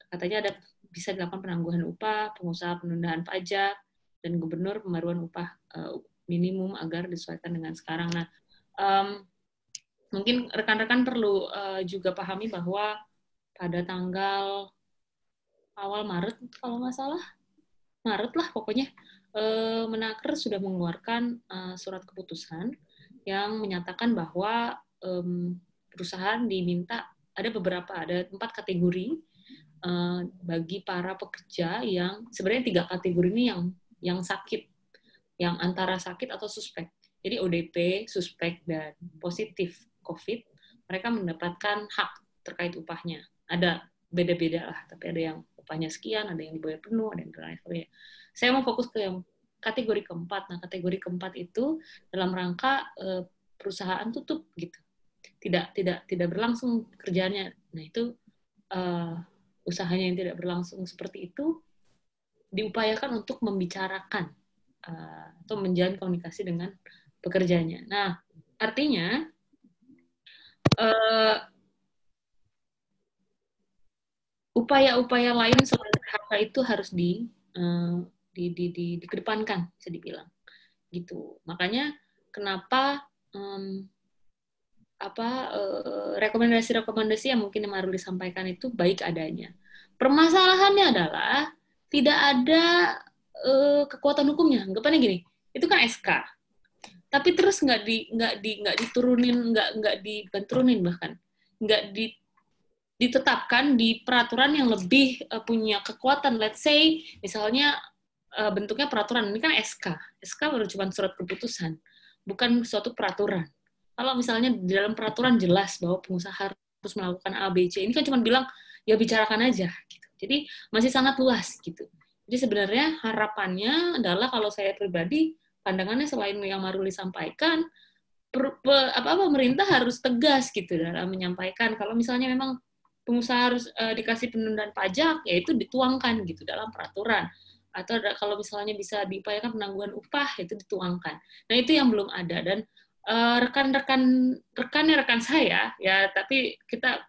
Katanya bisa dilakukan penangguhan upah, pengusaha penundaan pajak, dan gubernur pembaruan upah minimum agar disesuaikan dengan sekarang. Nah, mungkin rekan-rekan perlu juga pahami bahwa pada tanggal awal Maret, kalau nggak salah, Maret lah pokoknya, Menaker sudah mengeluarkan surat keputusan yang menyatakan bahwa perusahaan diminta ada 4 kategori bagi para pekerja yang sebenarnya 3 kategori ini yang sakit, yang antara sakit atau suspek. Jadi ODP, suspek, dan positif COVID, mereka mendapatkan hak terkait upahnya. Ada beda-beda lah, tapi ada yang upahnya sekian, ada yang dibayar penuh, ada yang lain sebagainya. Saya mau fokus ke yang kategori keempat. Nah, kategori keempat itu dalam rangka perusahaan tutup gitu, tidak berlangsung kerjaannya. Nah, itu usahanya yang tidak berlangsung seperti itu diupayakan untuk membicarakan atau menjalin komunikasi dengan pekerjanya. Nah, artinya upaya-upaya lain selain PHK itu harus dikedepankan, bisa dibilang gitu. Makanya kenapa rekomendasi-rekomendasi yang mungkin Maruli sampaikan itu baik adanya. Permasalahannya adalah tidak ada kekuatan hukumnya. Anggapannya gini, itu kan SK, tapi terus nggak diturunin, nggak diturunin, bahkan nggak ditetapkan di peraturan yang lebih punya kekuatan. Let's say misalnya bentuknya peraturan, ini kan SK baru cuma surat keputusan, bukan suatu peraturan. Kalau misalnya di dalam peraturan jelas bahwa pengusaha harus melakukan A, B, C, ini kan cuma bilang, ya bicarakan aja. Gitu. Jadi masih sangat luas. Gitu. Jadi sebenarnya harapannya adalah, kalau saya pribadi, pandangannya selain yang Maruli sampaikan, pemerintah harus tegas gitu dalam menyampaikan. Kalau misalnya memang pengusaha harus dikasih penundaan pajak, ya itu dituangkan gitu dalam peraturan. Atau kalau misalnya bisa diupayakan penangguhan upah, itu dituangkan. Nah, itu yang belum ada. Dan rekan saya ya, tapi kita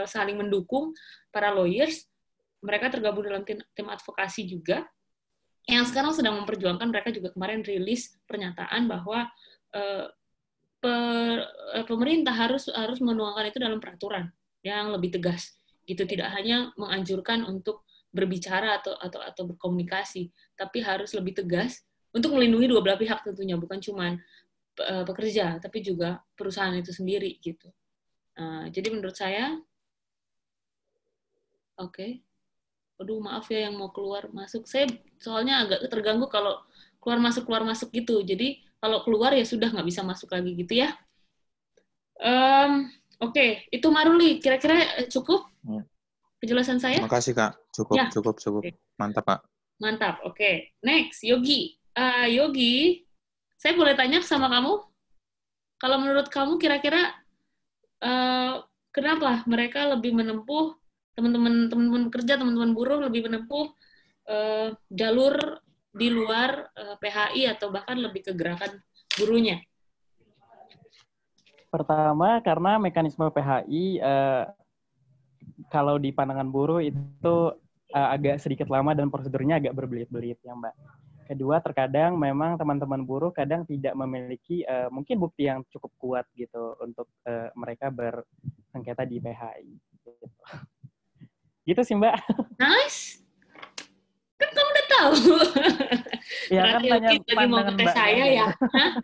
saling mendukung, para lawyers, mereka tergabung dalam tim advokasi juga yang sekarang sedang memperjuangkan. Mereka juga kemarin rilis pernyataan bahwa pemerintah harus menuangkan itu dalam peraturan yang lebih tegas gitu, tidak hanya menganjurkan untuk berbicara atau berkomunikasi, tapi harus lebih tegas untuk melindungi dua belah pihak tentunya, bukan cuma pekerja, tapi juga perusahaan itu sendiri gitu. Jadi menurut saya, oke. Aduh, maaf ya yang mau keluar masuk. Saya soalnya agak terganggu kalau keluar masuk gitu. Jadi kalau keluar ya sudah, nggak bisa masuk lagi gitu ya. Oke. Itu Maruli. Kira-kira cukup penjelasan saya? Terima kasih Kak. Cukup. Okay. Mantap Pak. Mantap. Oke. Next, Yogi. Yogi, saya boleh tanya sama kamu? Kalau menurut kamu kira-kira kenapa mereka lebih menempuh, teman-teman pekerja, teman-teman buruh lebih menempuh jalur di luar PHI atau bahkan lebih ke gerakan buruhnya? Pertama, karena mekanisme PHI kalau di pandangan buruh itu agak sedikit lama dan prosedurnya agak berbelit-belit ya Mbak. Kedua, terkadang memang teman-teman buruh kadang tidak memiliki mungkin bukti yang cukup kuat gitu untuk mereka bersengketa di PHI. Gitu sih Mbak. Nice. Kan kamu udah tahu. Ya kan tanya lagi mau ngetes saya ya. Hah?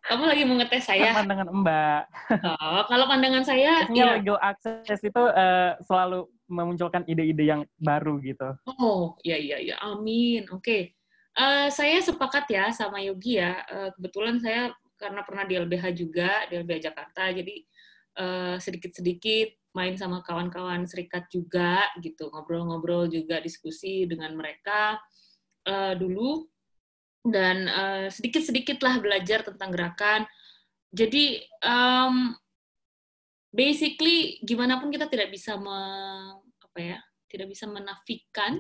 Kamu lagi mau ngetes saya? Pandangan Mbak. Oh, kalau pandangan saya, ya. Legal access itu selalu memunculkan ide-ide yang baru gitu. Oh, ya. Amin. Oke. Saya sepakat ya sama Yogi ya. Kebetulan saya karena pernah di LBH juga, di LBH Jakarta, jadi sedikit-sedikit main sama kawan-kawan serikat juga gitu, ngobrol-ngobrol juga, diskusi dengan mereka dulu, dan sedikit-sedikit lah belajar tentang gerakan. Jadi basically gimana pun kita tidak bisa menafikan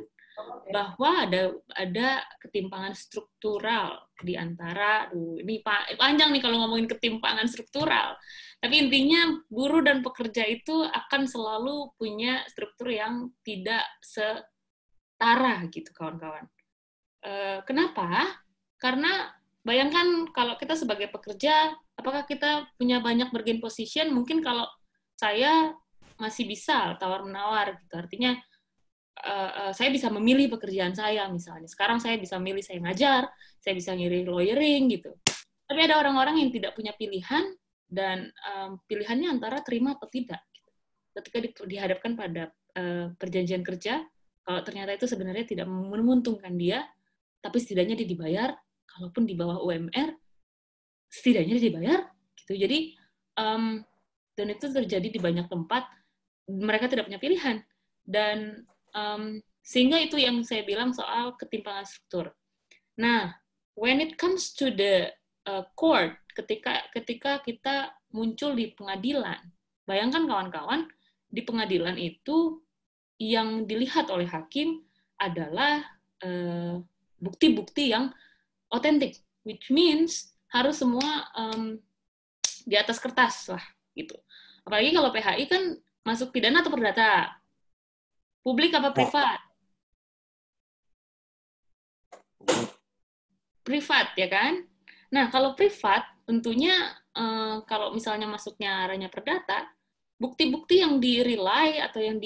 bahwa ada ketimpangan struktural di antara, ini panjang nih kalau ngomongin ketimpangan struktural, tapi intinya buruh dan pekerja itu akan selalu punya struktur yang tidak setara gitu kawan-kawan. Kenapa? Karena bayangkan kalau kita sebagai pekerja, apakah kita punya banyak bargain position? Mungkin kalau saya masih bisa tawar-menawar gitu, artinya saya bisa memilih pekerjaan saya misalnya. Sekarang saya bisa milih saya ngajar, saya bisa milih lawyering gitu. Tapi ada orang-orang yang tidak punya pilihan dan pilihannya antara terima atau tidak. Gitu. Ketika dihadapkan pada perjanjian kerja, kalau ternyata itu sebenarnya tidak menguntungkan dia, tapi setidaknya dia dibayar, kalaupun di bawah UMR, setidaknya dia dibayar. Gitu. Jadi dan itu terjadi di banyak tempat, mereka tidak punya pilihan. Dan sehingga itu yang saya bilang soal ketimpangan struktur. Nah, when it comes to the court, ketika kita muncul di pengadilan, bayangkan kawan-kawan, di pengadilan itu yang dilihat oleh hakim adalah bukti-bukti yang otentik, which means harus semua di atas kertas lah, gitu. Apalagi kalau PHI kan masuk pidana atau perdata. Publik apa privat? Privat, ya kan? Nah, kalau privat, tentunya kalau misalnya masuknya arahnya perdata, bukti-bukti yang di-rely atau yang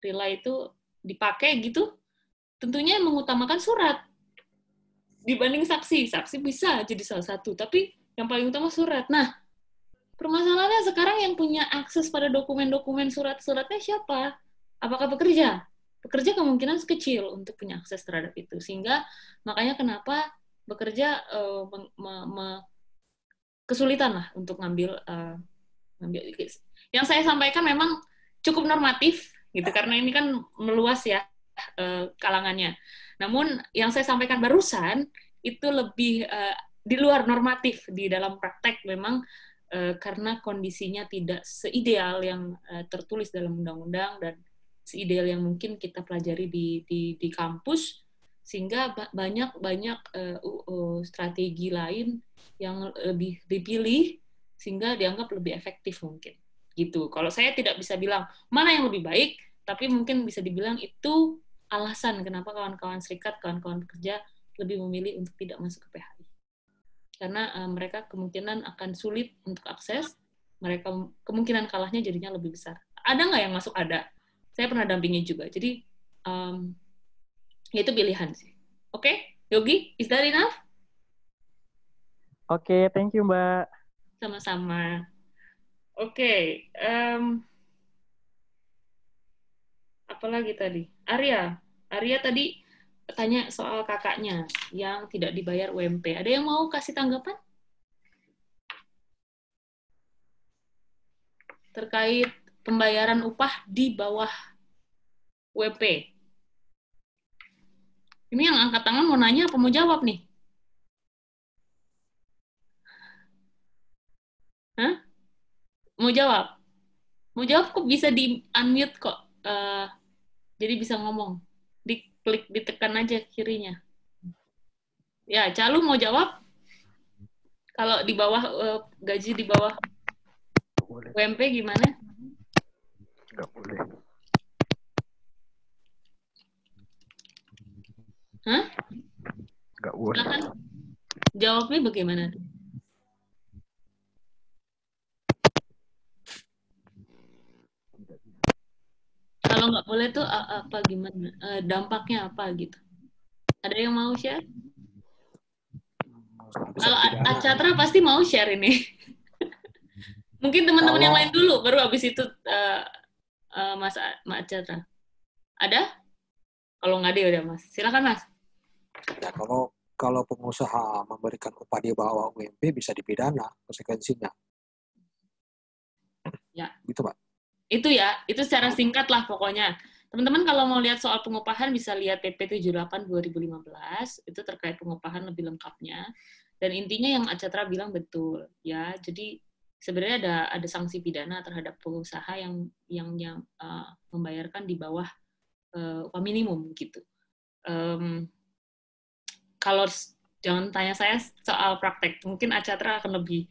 rely itu dipakai gitu, tentunya mengutamakan surat dibanding saksi. Saksi bisa jadi salah satu, tapi yang paling utama surat. Nah, permasalahannya sekarang yang punya akses pada dokumen-dokumen surat-suratnya siapa? Apakah pekerja? Pekerja kemungkinan kecil untuk punya akses terhadap itu. Sehingga makanya kenapa bekerja kesulitan lah untuk ngambil. Yang saya sampaikan memang cukup normatif, gitu, karena ini kan meluas ya kalangannya. Namun yang saya sampaikan barusan itu lebih di luar normatif, di dalam praktek memang karena kondisinya tidak seideal yang tertulis dalam undang-undang dan seideal yang mungkin kita pelajari di kampus, sehingga banyak strategi lain yang lebih dipilih sehingga dianggap lebih efektif mungkin. Gitu. Kalau saya tidak bisa bilang mana yang lebih baik, tapi mungkin bisa dibilang itu alasan kenapa kawan-kawan serikat, kawan-kawan kerja lebih memilih untuk tidak masuk ke PHI. Karena mereka kemungkinan akan sulit untuk akses, mereka kemungkinan kalahnya jadinya lebih besar. Ada nggak yang masuk? Ada. Saya pernah dampingi juga. Jadi, ya itu pilihan sih. Oke? Yogi, is that enough? Oke, thank you, Mbak. Sama-sama. Oke. Apa lagi tadi? Arya tadi tanya soal kakaknya yang tidak dibayar UMP. Ada yang mau kasih tanggapan? Terkait pembayaran upah di bawah UMP. Ini yang angkat tangan mau nanya apa mau jawab nih? Hah? Mau jawab? Mau jawab kok bisa di-unmute kok. Jadi bisa ngomong. Diklik, ditekan aja kirinya. Ya, Calu mau jawab? Kalau di bawah gaji di bawah UMP gimana? Nggak boleh. Hah? Nggak boleh. Silakan. Jawabnya bagaimana? Kalau nggak boleh tuh apa gimana? Dampaknya apa gitu? Ada yang mau share? Kalau Acatra pasti mau share ini. Mungkin teman-teman yang lain dulu, baru habis itu Mas Acatra. Ada? Kalau nggak ada udah Mas. Silakan Mas. Ya, kalau pengusaha memberikan upah di bawah UMP bisa dipidana konsekuensinya. Ya. Gitu, Pak. Itu ya, itu secara singkat lah pokoknya. Teman-teman kalau mau lihat soal pengupahan bisa lihat PP 78 2015, itu terkait pengupahan lebih lengkapnya. Dan intinya yang Acatra bilang betul, ya. Jadi sebenarnya ada sanksi pidana terhadap pengusaha yang membayarkan di bawah upah minimum gitu. Kalau jangan tanya saya soal praktek, mungkin Achatra akan lebih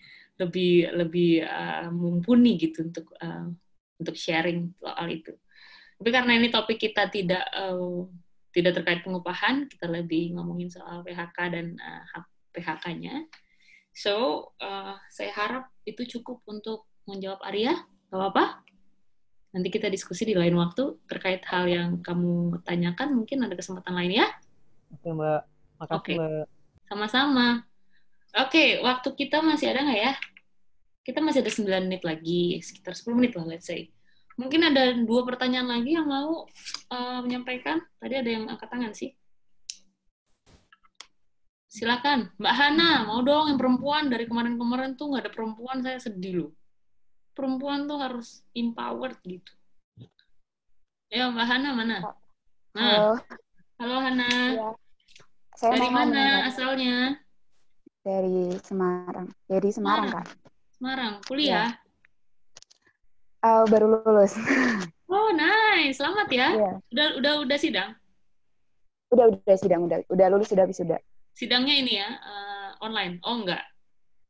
mumpuni gitu untuk sharing soal itu. Tapi karena ini topik kita tidak terkait pengupahan, kita lebih ngomongin soal PHK dan hak PHK-nya. So, saya harap itu cukup untuk menjawab Arya. Gak apa-apa? Nanti kita diskusi di lain waktu terkait hal yang kamu tanyakan. Mungkin ada kesempatan lain ya? Oke, Mbak. Makasih, Mbak. Sama-sama. Oke, waktu kita masih ada nggak ya? Kita masih ada 9 menit lagi, sekitar 10 menit lah, let's say. Mungkin ada 2 pertanyaan lagi yang mau menyampaikan. Tadi ada yang angkat tangan sih. Silakan, Mbak Hana, mau dong yang perempuan. Dari kemarin-kemarin tuh nggak ada perempuan, saya sedih loh. Perempuan tuh harus empowered gitu. Ya, Mbak Hana mana? Nah, halo Hana. Ya, saya dari mana mendengar. Asalnya? Dari Semarang. Dari Semarang, Kak. Semarang, kuliah? Baru lulus. Oh, nice. Selamat ya. Yeah. Udah sidang? Udah sidang, udah lulus, sudah wisuda. Sidangnya ini ya, online? Oh, enggak.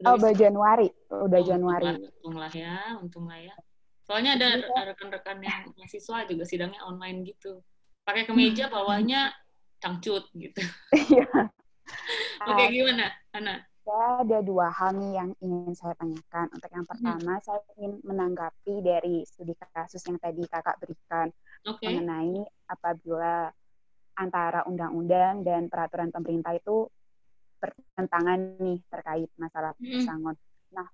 Udah Januari. Udah Januari. Untung lah ya. Soalnya ada rekan-rekan yang mahasiswa juga sidangnya online gitu. Pakai kemeja, bawahnya cangcut gitu. Iya. Oke, gimana, Ana? Ada 2 hal nih yang ingin saya tanyakan. Untuk yang pertama, saya ingin menanggapi dari studi kasus yang tadi Kakak berikan mengenai apabila antara undang-undang dan peraturan pemerintah itu bertentangan nih terkait masalah pesangon. Nah,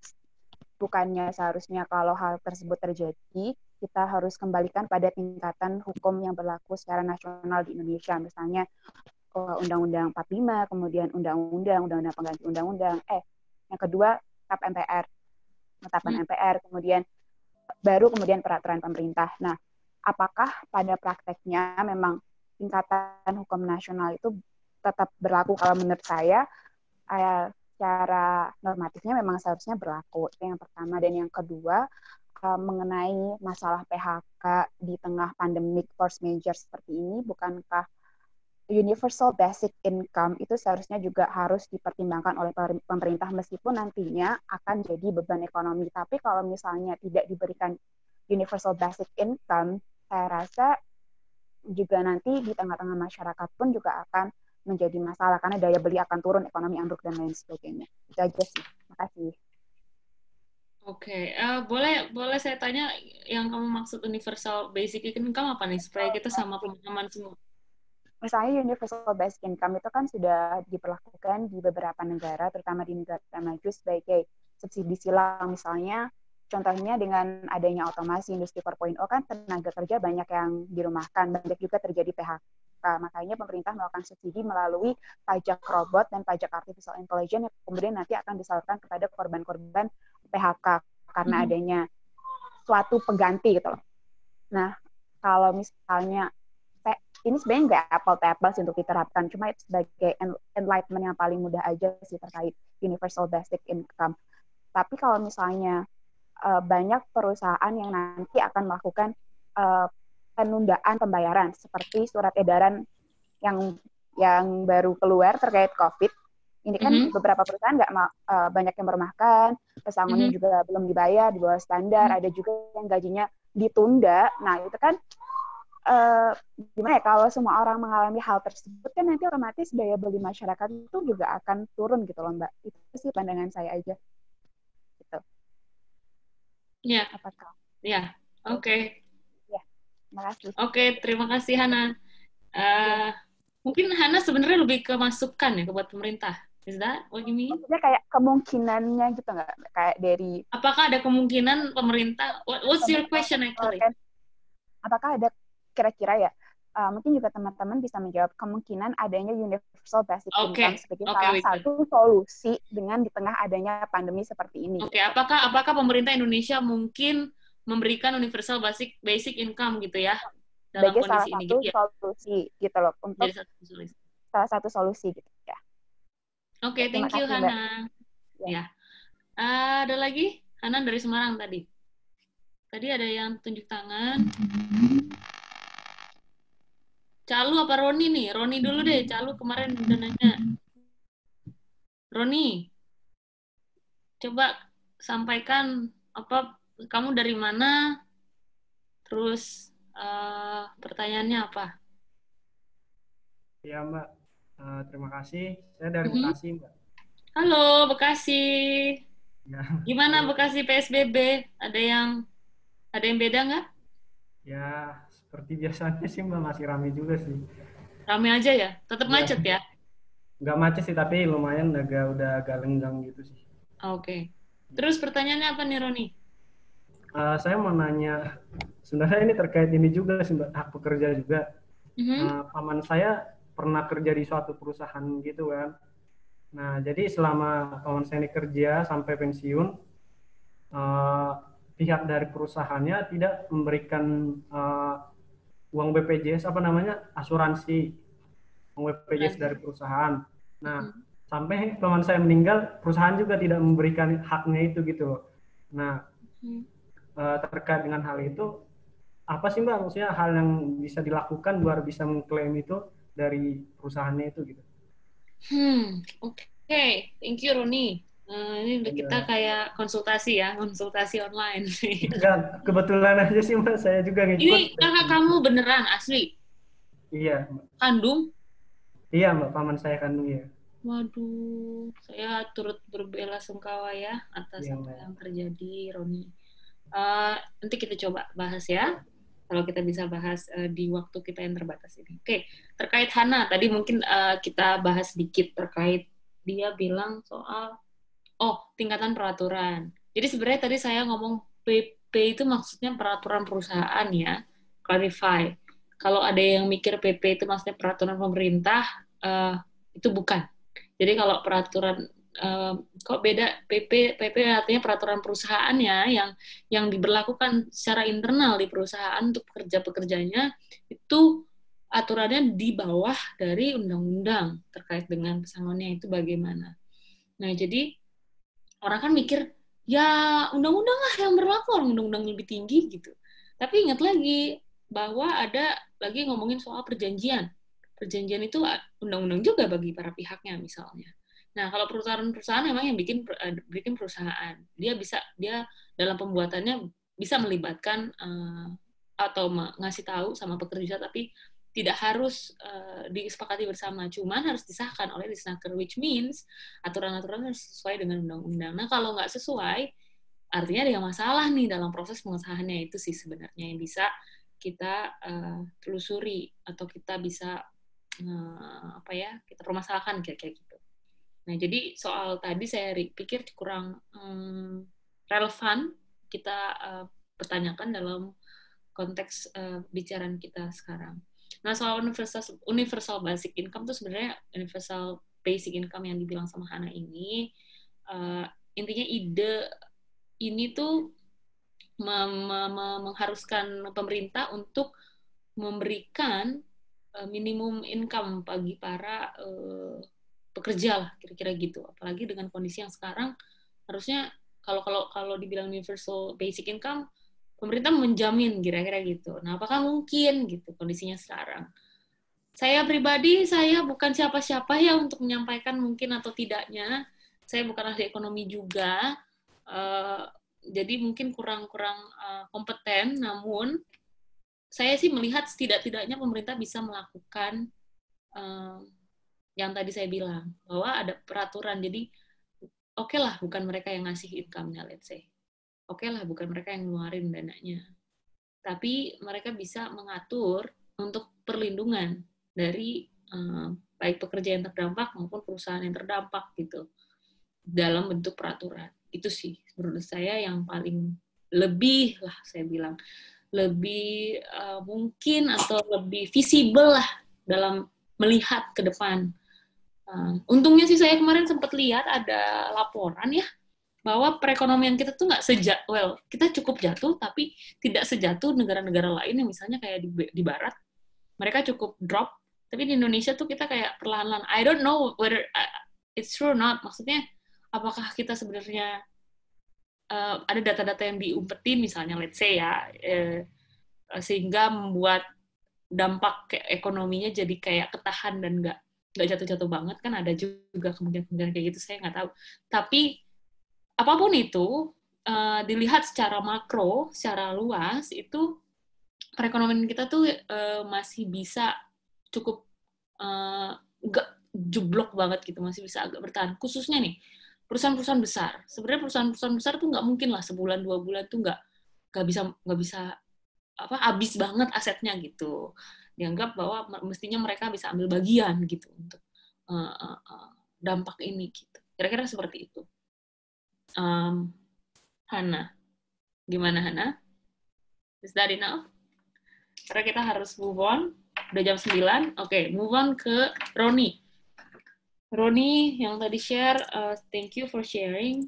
bukannya seharusnya kalau hal tersebut terjadi, kita harus kembalikan pada tingkatan hukum yang berlaku secara nasional di Indonesia. Misalnya Undang-Undang 45, kemudian Undang-Undang pengganti Undang-Undang. Yang kedua, penetapan MPR, kemudian peraturan pemerintah. Nah, apakah pada prakteknya memang tingkatan hukum nasional itu tetap berlaku? Kalau menurut saya, secara normatifnya memang seharusnya berlaku. Itu yang pertama. Dan yang kedua, mengenai masalah PHK di tengah pandemic force majeure seperti ini, bukankah universal basic income itu seharusnya juga harus dipertimbangkan oleh pemerintah meskipun nantinya akan jadi beban ekonomi. Tapi kalau misalnya tidak diberikan universal basic income, saya rasa juga nanti di tengah-tengah masyarakat pun juga akan menjadi masalah karena daya beli akan turun, ekonomi ambruk dan lain sebagainya. Itu aja sih. Makasih. Oke, boleh saya tanya yang kamu maksud universal basic income apa nih supaya kita sama pemahaman semua? Misalnya universal basic income itu kan sudah diberlakukan di beberapa negara, terutama di negara maju sebagai subsidi silang. Misalnya, contohnya dengan adanya otomasi industri 4.0 kan tenaga kerja banyak yang dirumahkan, banyak juga terjadi PHK. Makanya pemerintah melakukan subsidi melalui pajak robot dan pajak artificial intelligence yang kemudian nanti akan disalurkan kepada korban-korban PHK karena adanya suatu pengganti gitu loh. Nah, kalau misalnya ini sebenarnya nggak apple to apple sih untuk diterapkan, cuma itu sebagai enlightenment yang paling mudah aja sih terkait universal basic income. Tapi kalau misalnya banyak perusahaan yang nanti akan melakukan penundaan pembayaran, seperti surat edaran yang baru keluar terkait COVID, ini kan beberapa perusahaan banyak yang merumahkan, pesangonnya juga belum dibayar di bawah standar, ada juga yang gajinya ditunda. Nah itu kan gimana ya, kalau semua orang mengalami hal tersebut kan nanti otomatis daya beli masyarakat itu juga akan turun gitu loh Mbak. Itu sih pandangan saya aja. Gitu. Ya. Apakah? Ya, oke. Ya, terima kasih. Oke, terima kasih Hana. Mungkin Hana sebenarnya lebih ke masukan ya buat pemerintah. Is that what you mean? Maksudnya kayak kemungkinannya gitu nggak? Kayak dari... Apakah ada kemungkinan pemerintah... What's your question actually? Apakah ada kira-kira ya, mungkin juga teman-teman bisa menjawab kemungkinan adanya universal basic income sebagai salah satu solusi dengan di tengah adanya pandemi seperti ini. Oke, apakah pemerintah Indonesia mungkin memberikan universal basic income gitu ya dalam sebagai kondisi salah ini satu gitu ya? Solusi gitu loh untuk salah satu solusi gitu ya. Oke, thank you Hana. Ya. Ada lagi? Hana dari Semarang tadi. Tadi ada yang tunjuk tangan. Calu apa Roni nih? Roni dulu deh. Calu kemarin udah nanya. Roni, coba sampaikan apa kamu dari mana? Terus pertanyaannya apa? Ya Mbak, terima kasih. Saya dari Bekasi Mbak. Halo Bekasi. Ya. Gimana Bekasi PSBB? Ada yang beda nggak? Ya seperti biasanya sih Mbak, masih ramai juga sih. Ramai aja ya? Tetap macet ya? Nggak macet sih, tapi lumayan udah agak lenggang gitu sih. Oke. Terus pertanyaannya apa nih Roni? Saya mau nanya, sebenarnya ini terkait ini juga sih Mbak, hak pekerja juga. Paman saya pernah kerja di suatu perusahaan gitu kan. Nah, jadi selama paman saya ini kerja sampai pensiun, pihak dari perusahaannya tidak memberikan uang BPJS, asuransi uang BPJS dari perusahaan. Nah, sampai paman saya meninggal, perusahaan juga tidak memberikan haknya itu gitu loh. Nah, terkait dengan hal itu, apa sih Mbak maksudnya hal yang bisa dilakukan biar bisa mengklaim itu dari perusahaannya itu gitu? Oke. Thank you Roni. Ini udah kita kayak konsultasi online. Enggak, kebetulan aja sih Mbak, saya juga ngikut. Ini kakak kamu beneran asli? Iya Mbak. Kandung? Iya Mbak, paman saya kandung ya. Waduh, saya turut berbelasungkawa ya atas apa yang terjadi Roni. Nanti kita coba bahas ya. Kalau kita bisa bahas di waktu kita yang terbatas ini. Oke, terkait Hana, tadi mungkin kita bahas sedikit terkait dia bilang soal tingkatan peraturan. Jadi sebenarnya tadi saya ngomong PP itu maksudnya peraturan perusahaan ya, clarify. Kalau ada yang mikir PP itu maksudnya peraturan pemerintah, itu bukan. Jadi kalau peraturan kok beda, PP artinya peraturan perusahaannya yang diberlakukan secara internal di perusahaan untuk pekerja-pekerjanya itu aturannya di bawah dari undang-undang terkait dengan pesangonnya itu bagaimana. Nah, jadi orang kan mikir ya undang-undang lah yang berlaku, undang-undang lebih tinggi gitu. Tapi ingat lagi bahwa ada lagi ngomongin soal perjanjian. Perjanjian itu undang-undang juga bagi para pihaknya misalnya. Nah, kalau perusahaan memang yang bikin perusahaan, dia dalam pembuatannya bisa melibatkan atau ngasih tahu sama pekerja, tapi tidak harus disepakati bersama, cuman harus disahkan oleh Disnaker, which means aturan-aturan harus sesuai dengan undang-undang. Nah, kalau nggak sesuai, artinya ada yang masalah nih dalam proses pengesahannya. Itu sih sebenarnya yang bisa kita telusuri atau kita bisa kita permasalahkan kayak gitu. Nah, jadi soal tadi saya pikir kurang relevan kita pertanyakan dalam konteks bicaraan kita sekarang. Nah, soal universal basic income itu sebenarnya universal basic income yang dibilang sama Hana ini, intinya ide ini tuh mengharuskan pemerintah untuk memberikan minimum income bagi para pekerja lah, kira-kira gitu. Apalagi dengan kondisi yang sekarang, harusnya kalau dibilang universal basic income, pemerintah menjamin kira-kira gitu. Nah, apakah mungkin gitu kondisinya sekarang? Saya pribadi, saya bukan siapa-siapa ya untuk menyampaikan mungkin atau tidaknya. Saya bukan ahli ekonomi juga, jadi mungkin kurang kompeten. Namun, saya sih melihat setidak-tidaknya pemerintah bisa melakukan yang tadi saya bilang, bahwa ada peraturan. Jadi, oke lah, bukan mereka yang ngasih income-nya, let's say. Oke lah, bukan mereka yang ngeluarin dananya. Tapi mereka bisa mengatur untuk perlindungan dari baik pekerja yang terdampak maupun perusahaan yang terdampak gitu dalam bentuk peraturan. Itu sih menurut saya yang paling lebih lah, saya bilang lebih mungkin atau lebih visible lah dalam melihat ke depan. Untungnya sih saya kemarin sempat lihat ada laporan ya bahwa perekonomian kita tuh nggak kita cukup jatuh tapi tidak sejatuh negara-negara lain yang misalnya kayak di barat, mereka cukup drop, tapi di Indonesia tuh kita kayak perlahan-lahan. I don't know whether it's true or not. Maksudnya apakah kita sebenarnya ada data-data yang diumpetin misalnya let's say ya, sehingga membuat dampak kayak ekonominya jadi kayak ketahan dan nggak jatuh-jatuh banget, kan ada juga kemungkinan kayak gitu, saya nggak tahu. Tapi apapun itu, dilihat secara makro, secara luas, itu perekonomian kita tuh masih bisa cukup nggak jeblok banget gitu, masih bisa agak bertahan. Khususnya nih, perusahaan-perusahaan besar. Sebenarnya perusahaan-perusahaan besar tuh nggak mungkin lah sebulan 2 bulan tuh nggak bisa habis banget asetnya gitu. Dianggap bahwa mestinya mereka bisa ambil bagian gitu untuk dampak ini gitu. Kira-kira seperti itu. Hana, gimana Hana? Is that enough? Karena kita harus move on. Udah jam 9. Oke, move on ke Roni. Roni yang tadi share, thank you for sharing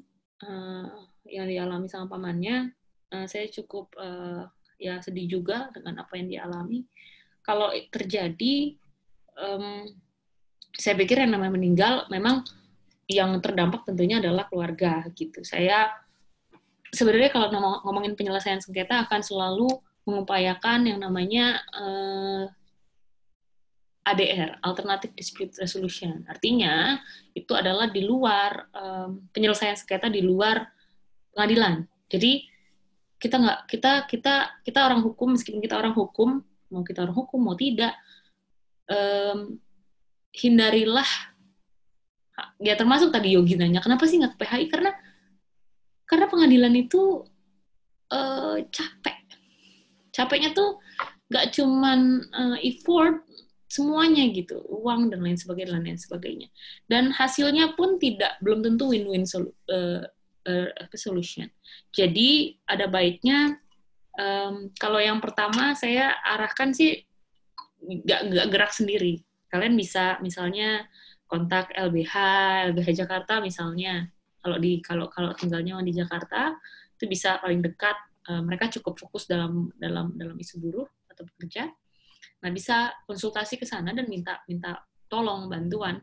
yang dialami sama pamannya. Saya cukup ya sedih juga dengan apa yang dialami. Kalau terjadi, saya pikir yang namanya meninggal, memang yang terdampak tentunya adalah keluarga gitu. Saya sebenarnya kalau ngomongin penyelesaian sengketa akan selalu mengupayakan yang namanya ADR, Alternative Dispute Resolution. Artinya itu adalah di luar penyelesaian sengketa di luar pengadilan. Jadi kita orang hukum, meskipun kita orang hukum, mau kita orang hukum mau tidak, hindarilah, ya termasuk tadi Yogi nanya kenapa sih nggak ke PHI, karena pengadilan itu capeknya tuh nggak cuman effort, semuanya gitu, uang dan lain sebagainya, dan hasilnya pun belum tentu win-win solution. Jadi ada baiknya kalau yang pertama saya arahkan sih nggak gerak sendiri. Kalian bisa misalnya kontak LBH Jakarta misalnya. Kalau tinggalnya di Jakarta itu bisa paling dekat. Mereka cukup fokus dalam isu buruh atau bekerja. Nah, bisa konsultasi ke sana dan minta tolong bantuan.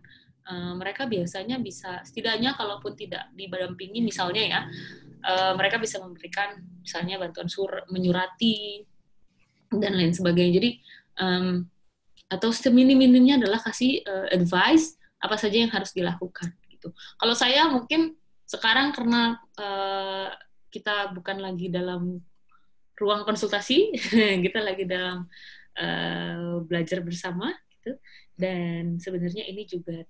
Mereka biasanya bisa, setidaknya kalaupun tidak didampingi misalnya ya, mereka bisa memberikan misalnya bantuan menyurati dan lain sebagainya. Jadi atau seminim-minimnya adalah kasih advice apa saja yang harus dilakukan gitu. Kalau saya mungkin sekarang karena kita bukan lagi dalam ruang konsultasi, kita lagi dalam belajar bersama gitu. Dan sebenarnya ini juga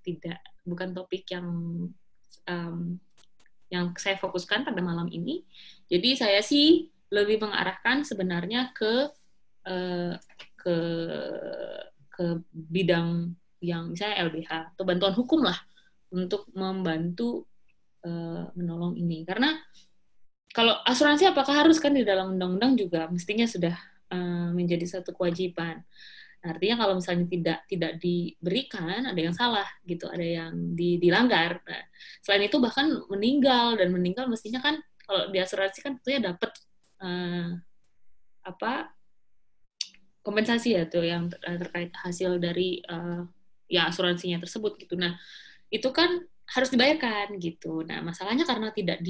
bukan topik yang saya fokuskan pada malam ini. Jadi saya sih lebih mengarahkan sebenarnya ke bidang yang misalnya LBH atau bantuan hukum lah untuk membantu menolong ini. Karena kalau asuransi apakah harus, kan di dalam undang-undang juga mestinya sudah menjadi satu kewajiban. Artinya kalau misalnya tidak diberikan, ada yang salah gitu, ada yang dilanggar. Nah, selain itu bahkan meninggal mestinya kan kalau di asuransi kan tentunya dapat kompensasi ya tuh yang terkait hasil dari ya asuransinya tersebut gitu. Nah, itu kan harus dibayarkan gitu. Nah, masalahnya karena tidak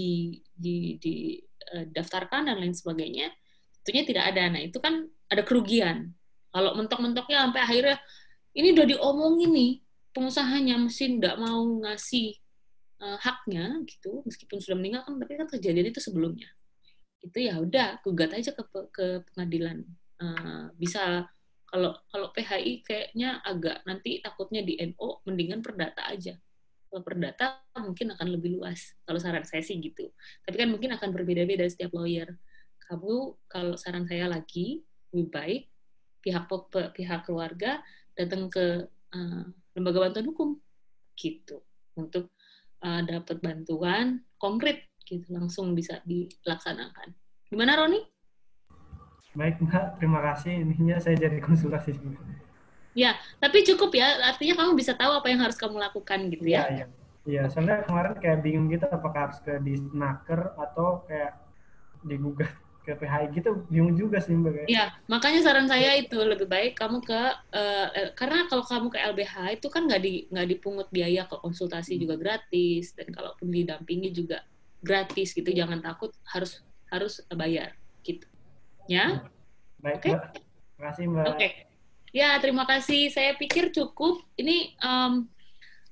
didaftarkan dan lain sebagainya, tentunya tidak ada. Nah, itu kan ada kerugian. Kalau mentok-mentoknya sampai akhirnya ini udah diomongin nih, pengusahanya mesti nggak mau ngasih haknya gitu, meskipun sudah meninggal kan, tapi kan kejadian itu sebelumnya. Itu ya udah gugat aja ke pengadilan. Bisa kalau PHI kayaknya agak nanti takutnya di NO, mendingan perdata aja. Kalau perdata mungkin akan lebih luas. Kalau saran saya sih gitu. Tapi kan mungkin akan berbeda-beda setiap lawyer. Kamu kalau saran saya lagi lebih baik pihak keluarga datang ke lembaga bantuan hukum gitu untuk dapat bantuan konkret gitu, langsung bisa dilaksanakan. Gimana Roni? Baik Mbak, terima kasih. Intinya saya jadi konsultasi. Ya, tapi cukup ya. Artinya kamu bisa tahu apa yang harus kamu lakukan gitu ya? Iya. Soalnya kemarin kayak bingung gitu apakah harus ke disnaker atau kayak digugat ke PHI gitu, bingung juga sih Mbak. Iya, makanya saran saya itu lebih baik kamu karena kalau kamu ke LBH itu kan nggak dipungut biaya, ke konsultasi juga gratis, dan kalaupun didampingi juga gratis gitu. Jangan takut harus bayar gitu. Ya? Baik, Oke? Mbak. Terima kasih Mbak. Oke. Ya, terima kasih. Saya pikir cukup. Ini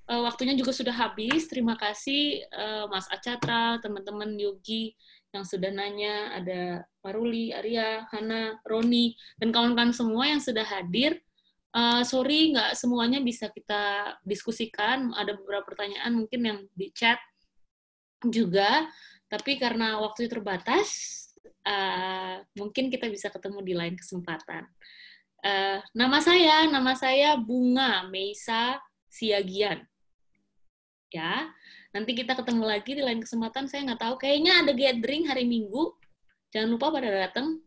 waktunya juga sudah habis. Terima kasih Mas Acatra, teman-teman Yogi yang sudah nanya, ada Maruli, Arya, Hana, Roni, dan kawan-kawan semua yang sudah hadir. Sorry, nggak semuanya bisa kita diskusikan. Ada beberapa pertanyaan mungkin yang di chat juga, tapi karena waktu terbatas, mungkin kita bisa ketemu di lain kesempatan. Nama saya Bunga Meisa Siagian. Ya, nanti kita ketemu lagi di lain kesempatan. Saya nggak tahu, kayaknya ada gathering hari Minggu. Jangan lupa pada datang.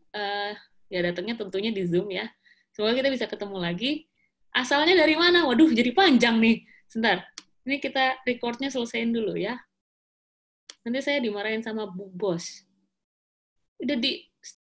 Ya datangnya tentunya di Zoom ya. Semoga kita bisa ketemu lagi. Asalnya dari mana? Waduh, jadi panjang nih. Sebentar, ini kita recordnya selesaiin dulu ya. Nanti saya dimarahin sama Bu Bos. Udah